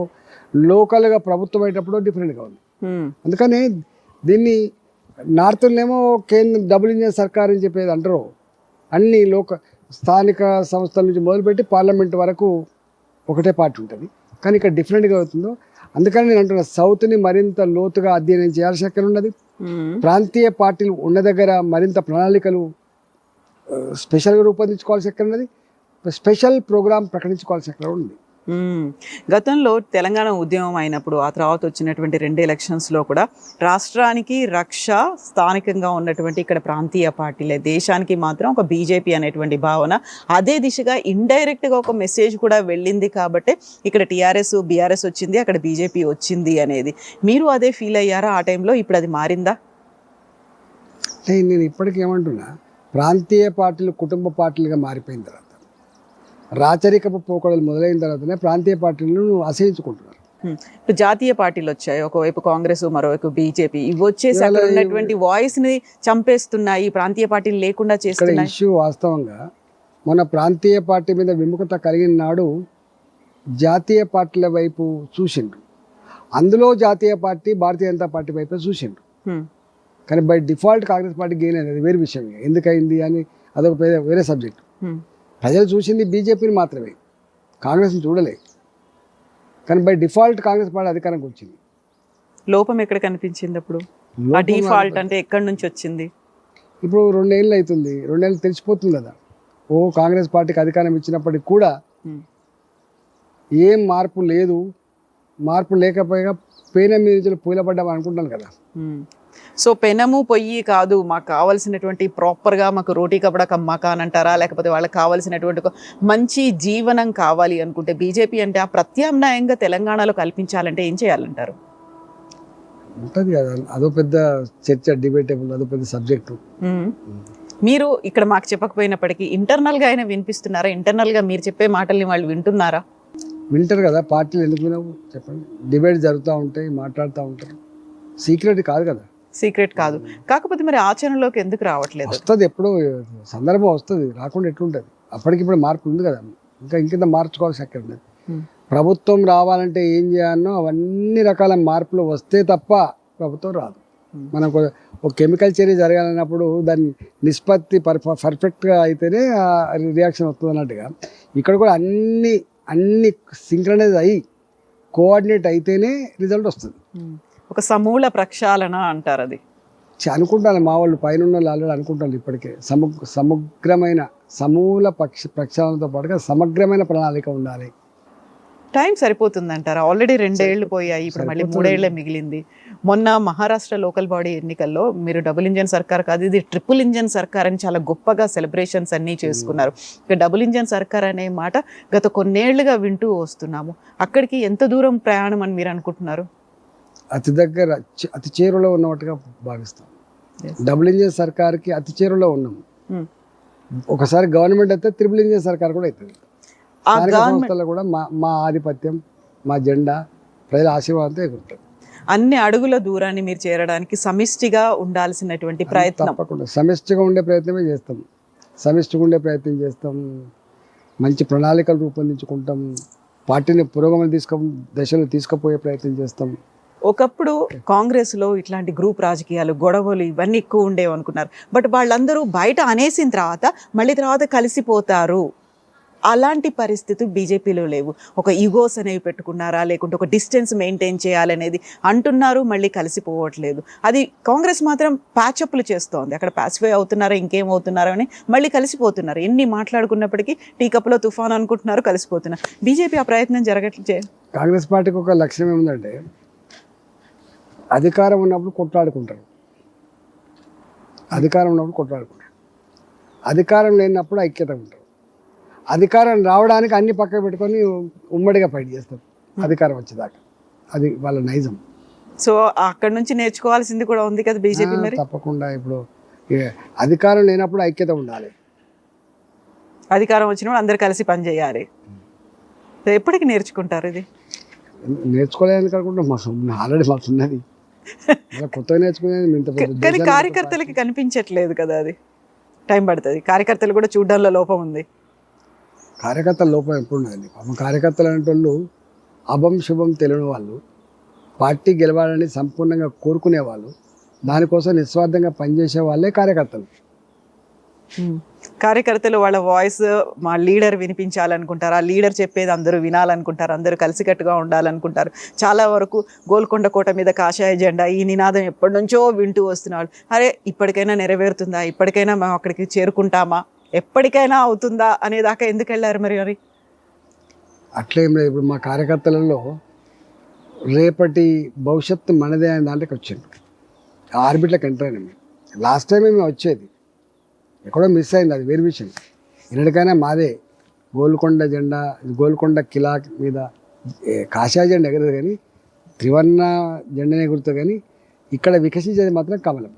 C: లోకల్గా ప్రభుత్వం అయ్యేటప్పుడు డిఫరెంట్గా ఉంది. అందుకని దీన్ని నార్త్నేమో డబుల్ ఇంజిన్ సర్కార్ అని చెప్పేది అంటారు. అన్ని స్థానిక సంస్థల నుంచి మొదలుపెట్టి పార్లమెంట్ వరకు ఒకటే పార్టీ ఉంటుంది, కానీ ఇక్కడ డిఫరెంట్గా అవుతుందో. అందుకని నేను అంటున్నా, సౌత్ని మరింత లోతుగా అధ్యయనం చేయాల్సిన అక్కడ ఉన్నది. ప్రాంతీయ పార్టీలు ఉన్న దగ్గర మరింత ప్రణాళికలు స్పెషల్గా రూపొందించుకోవాల్సి ఎక్కడ ఉన్నది, స్పెషల్ ప్రోగ్రామ్ ప్రకటించుకోవాల్సి ఎక్కడ ఉంది.
B: గతంలో తెలంగాణ ఉద్యమం అయినప్పుడు ఆ తర్వాత వచ్చినటువంటి 2 ఎలక్షన్స్లో కూడా రాష్ట్రానికి రక్ష స్థానికంగా ఉన్నటువంటి ఇక్కడ ప్రాంతీయ పార్టీలే, దేశానికి మాత్రం ఒక బీజేపీ అనేటువంటి భావన, అదే దిశగా ఇండైరెక్ట్గా ఒక మెసేజ్ కూడా వెళ్ళింది. కాబట్టి ఇక్కడ టీఆర్ఎస్ బీఆర్ఎస్ వచ్చింది, అక్కడ బీజేపీ వచ్చింది అనేది మీరు అదే ఫీల్ అయ్యారా ఆ టైంలో? ఇప్పుడు అది మారిందా?
C: నేను ఇప్పటికేమంటున్నా, ప్రాంతీయ పార్టీలు కుటుంబ పార్టీలుగా మారిపోయిన తర్వాత, రాచరికపు పోకడలు మొదలైన తర్వాతనే ప్రాంతీయ పార్టీలను అసహించుకుంటున్నారు.
B: ఇప్పుడు జాతీయ పార్టీలు వచ్చాయి, ఒకవైపు కాంగ్రెస్, మరోవైపు బీజేపీ. ఇవి వచ్చేసి అక్కడ ఉన్నటువంటి వాయిస్ ని చంపేస్తున్నాయి, ప్రాంతీయ పార్టీలు లేకుండా చేస్తున్నాయి.
C: ఇష్యూ వాస్తవంగా మన ప్రాంతీయ పార్టీ మీద విముఖత కలిగిన నాడు జాతీయ పార్టీల వైపు చూసిండ్రు, అందులో జాతీయ పార్టీ భారతీయ జనతా పార్టీ వైపు చూసిండ్రు. కానీ by default Congress party gain అనేది వేరే విషయం. ఎందుకైంది అని అదొక వేరే సబ్జెక్ట్. ప్రజలు చూసింది బీజేపీని మాత్రమే, కాంగ్రెస్ని చూడలే. కానీ బై డిఫాల్ట్ కాంగ్రెస్ పార్టీ అధికారంకి వచ్చింది.
B: లోపం ఎక్కడ కనిపించింది అప్పుడు? ఆ డిఫాల్ట్ అంటే ఎక్కడి నుంచి వచ్చింది?
C: ఇప్పుడు 2 ఏళ్ళు అవుతుంది, 2 ఏళ్ళు తెలిసిపోతుంది కదా. కాంగ్రెస్ పార్టీకి అధికారం ఇచ్చినప్పటికి కూడా ఏం మార్పు లేదు. మార్పు లేకపోయినా పేన మీద పూలపడ్డాం అనుకుంటాను కదా.
B: సో పెనము పొయ్యి కాదు, మాకు కావాల్సినటువంటి ప్రాపర్గా మాకు రోటీ కపడా కమ్మాక అని అంటారా, లేకపోతే వాళ్ళకి కావాల్సినటువంటి ఒక మంచి జీవనం కావాలి అనుకుంటే బీజేపీ అంటే ఆ ప్రత్యామ్నాయంగా తెలంగాణలో కల్పించాలంటే ఏం చేయాలంటారు?
C: ఉంటుంది కదా, అదో పెద్ద చర్చ, డిబేటబుల్, అదో పెద్ద సబ్జెక్టు.
B: మీరు ఇక్కడ మాకు చెప్పకపోయినప్పటికీ ఇంటర్నల్గా అయినా వినిపిస్తున్నారా? ఇంటర్నల్గా మీరు చెప్పే మాటల్ని వాళ్ళు వింటున్నారా?
C: వింటారు కదా, పార్టీలు ఎందుకు వినవు చెప్పండి. డిబేట్ జరుగుతూ ఉంటాయి, మాట్లాడుతూ ఉంటారు. సీక్రెట్ కాదు కదా.
B: సీక్రెట్ కాదు, కాకపోతే మరి ఆచరణలోకి ఎందుకు రావట్లేదు?
C: వస్తుంది, ఎప్పుడో సందర్భం వస్తుంది, రాకుండా ఎట్లుంటుంది. అప్పటికిప్పుడు మార్పు ఉంది కదా, ఇంకింత మార్చుకోవాల్సి అక్కడ ఉన్నది. ప్రభుత్వం రావాలంటే ఏం చేయాలనో అవన్నీ రకాల మార్పులు వస్తే తప్ప ప్రభుత్వం రాదు. మనకు ఒక కెమికల్ చర్య జరగాలన్నప్పుడు దాని నిష్పత్తి పర్ఫెక్ట్గా అయితేనే రియాక్షన్ వస్తుంది అన్నట్టుగా ఇక్కడ కూడా అన్ని సింక్రనైజ్ అయ్యి కోఆర్డినేట్ అయితేనే రిజల్ట్ వస్తుంది.
B: ఒక సమూల ప్రక్షాళన అంటారు అది.
C: అనుకుంటాను, మా వాళ్ళు పైన వాళ్ళు ఆల్రెడీ అనుకుంటాను ఇప్పటికే. సమగ్రమైన సమూల ప్రక్షాళనతో పాటుగా సమగ్రమైన ప్రణాళిక ఉండాలి.
B: టైం సరిపోతుంది అంటారా? ఆల్రెడీ 2 ఏళ్ళు పోయాయి, ఇప్పుడు మళ్ళీ 3 ఏళ్లే మిగిలింది. మొన్న మహారాష్ట్ర లోకల్ బాడీ ఎన్నికల్లో మీరు డబుల్ ఇంజన్ సర్కార్ కాదు, ఇది ట్రిపుల్ ఇంజన్ సర్కార్ అని చాలా గొప్పగా సెలబ్రేషన్స్ అన్నీ చేసుకున్నారు. ఇక డబుల్ ఇంజన్ సర్కార్ అనే మాట గత కొన్నేళ్లుగా వింటూ వస్తున్నాము. అక్కడికి ఎంత దూరం ప్రయాణం అని మీరు అనుకుంటున్నారు?
C: అతి చేరువలో ఉన్నట్టుగా భావిస్తాం. డబుల్ ఇంజన్ సర్కార్కి అతి చేరువలో ఉన్నాం. ఒకసారి గవర్నమెంట్ అయితే ట్రిపుల్ ఇంజన్ సర్కార్ కూడా అవుతుంది. సంస్థల్లో కూడా మా ఆధిపత్యం, మా జెండా, ప్రజల ఆశీర్వాదంతో ఎగురుతుంది.
B: అన్ని అడుగుల దూరాన్ని మీరు చేరడానికి సమిష్టిగా ఉండాల్సినటువంటి ప్రయత్నం.
C: తప్పకుండా సమిష్టిగా ఉండే ప్రయత్నమే చేస్తాం. సమిష్టిగా ఉండే ప్రయత్నం చేస్తాం, మంచి ప్రణాళికలు రూపొందించుకుంటాం, పార్టీని పురోగమన దశలో తీసుకుపోయే ప్రయత్నం చేస్తాం.
B: ఒకప్పుడు కాంగ్రెస్లో ఇట్లాంటి గ్రూప్ రాజకీయాలు గొడవలు ఇవన్నీ ఎక్కువ ఉండేవి అనుకున్నారు. బట్ వాళ్ళందరూ బయట అనేసిన తర్వాత మళ్ళీ తర్వాత కలిసిపోతారు. అలాంటి పరిస్థితి బీజేపీలో లేవు. ఒక ఈగోస్ అనేవి పెట్టుకున్నారా, లేకుంటే ఒక డిస్టెన్స్ మెయింటైన్ చేయాలనేది అంటున్నారు, మళ్ళీ కలిసిపోవట్లేదు. అది కాంగ్రెస్ మాత్రం ప్యాచప్లు చేస్తోంది. అక్కడ ప్యాసిఫై అవుతున్నారా, ఇంకేమవుతున్నారో అని మళ్ళీ కలిసిపోతున్నారు. ఎన్ని మాట్లాడుకున్నప్పటికీ టీ కప్లో తుఫాన్ అనుకుంటున్నారు, కలిసిపోతున్నారు. బీజేపీ ఆ ప్రయత్నం జరగట్లేదు.
C: కాంగ్రెస్ పార్టీకి ఒక లక్ష్యం ఏముందంటే అధికారం ఉన్నప్పుడు కొట్లాడుకుంటారు, అధికారం ఉన్నప్పుడు కొట్లాడుకుంటారు, అధికారం లేనప్పుడు ఐక్యత ఉంటారు. అధికారం రావడానికి అన్ని పక్కన పెట్టుకొని ఉమ్మడిగా ఫైట్ చేస్తారు అధికారం వచ్చేదాకా. అది వాళ్ళ నైజం.
B: సో అక్కడ నుంచి నేర్చుకోవాల్సింది కూడా ఉంది కదా బీజేపీ మరి.
C: తప్పకుండా. ఇప్పుడు అధికారం లేనప్పుడు ఐక్యత ఉండాలి,
B: అధికారం వచ్చినప్పుడు అందరు కలిసి పని చేయాలి. ఎప్పటికి నేర్చుకుంటారు ఇది?
C: నేర్చుకోలేదని కాకుండా ఆల్రెడీ మాకు ఉన్నది, కొత్తగా నేర్చుకునేది.
B: కానీ కార్యకర్తలకి కనిపించట్లేదు కదా, అది టైం పడుతుంది. కార్యకర్తలు కూడా చూడడంలో లోపం ఉంది.
C: కార్యకర్తల లోపం ఎప్పుడు ఉన్నదండి. పాపం కార్యకర్తలు అనేటోళ్ళు అభం శుభం తెలియని వాళ్ళు, పార్టీ గెలవాలని సంపూర్ణంగా కోరుకునే వాళ్ళు, దానికోసం నిస్వార్థంగా పనిచేసే వాళ్ళే కార్యకర్తలు.
B: కార్యకర్తలు వాళ్ళ వాయిస్ మా లీడర్ వినిపించాలనుకుంటారు, ఆ లీడర్ చెప్పేది అందరూ వినాలనుకుంటారు, అందరూ కలిసికట్టుగా ఉండాలనుకుంటారు. చాలా వరకు గోల్కొండ కోట మీద కాషాయ జెండా ఈ నినాదం ఎప్పటి నుంచో వింటూ వస్తున్నాడు. అరే ఇప్పటికైనా నెరవేరుతుందా, ఇప్పటికైనా మేము అక్కడికి చేరుకుంటామా, ఎప్పటికైనా అవుతుందా అనేదాకా ఎందుకు వెళ్ళారు మరి? మరి
C: అట్లేం లేదు. ఇప్పుడు మా కార్యకర్తలలో రేపటి భవిష్యత్తు మనదే అనే దాంట్లోకి వచ్చింది. ఆర్బిట్లోకి ఎంటర్ అయినా మేము. లాస్ట్ టైం మేము వచ్చేది ఎక్కడో మిస్ అయింది, అది వేరే విషయం. ఎన్నటికైనా మాదే గోల్కొండ జెండా, గోల్కొండ కిలా మీద కాషాయ జెండా ఎగరదు, కానీ త్రివర్ణ జెండానే ఎగురుతుంది. కానీ ఇక్కడ వికసించేది మాత్రం కమలం.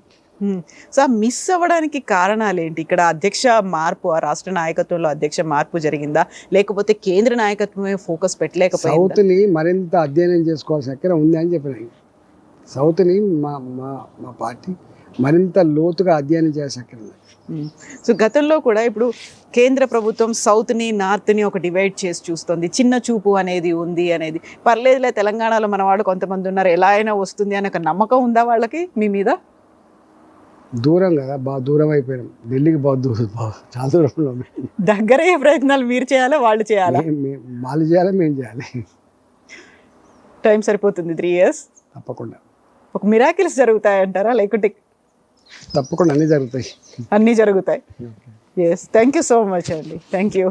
B: సో మిస్ అవ్వడానికి కారణాలు ఏంటి? ఇక్కడ అధ్యక్ష మార్పు, ఆ రాష్ట్ర నాయకత్వంలో అధ్యక్ష మార్పు జరిగిందా, లేకపోతే కేంద్ర నాయకత్వమే ఫోకస్ పెట్టలేకపోయిందా?
C: సౌత్ని మరింత అధ్యయనం చేసుకోవాల్సిన ఎక్కడ ఉంది అని చెప్పిన. సౌత్ని మా పార్టీ మరింత లోతుగా అధ్యయనం చేయాల్సిన ఎక్కడ ఉంది.
B: సో గతంలో కూడా ఇప్పుడు కేంద్ర ప్రభుత్వం సౌత్ని నార్త్ని ఒక డివైడ్ చేసి చూస్తుంది, చిన్న చూపు అనేది ఉంది అనేది. పర్లేదులే, తెలంగాణలో మన వాళ్ళు కొంతమంది ఉన్నారు, ఎలా అయినా వస్తుంది అనే ఒక నమ్మకం ఉందా వాళ్ళకి మీ మీద?
C: దూరం కదా, బాగా దూరం అయిపోయినాం. ఢిల్లీకి చాలా దూరంలో.
B: దగ్గరయ్యే ప్రయత్నాలు మీరు చేయాలా, వాళ్ళు చేయాలా?
C: వాళ్ళు చేయాలి, మేము చేయాలి.
B: టైం సరిపోతుంది 3 years?
C: తప్పకుండా.
B: ఒక మిరాకిల్స్ జరుగుతాయంటారా, లేకుంటే?
C: తప్పకుండా అన్నీ జరుగుతాయి.
B: అన్నీ జరుగుతాయి. Yes, thank you so much అండి. Thank you.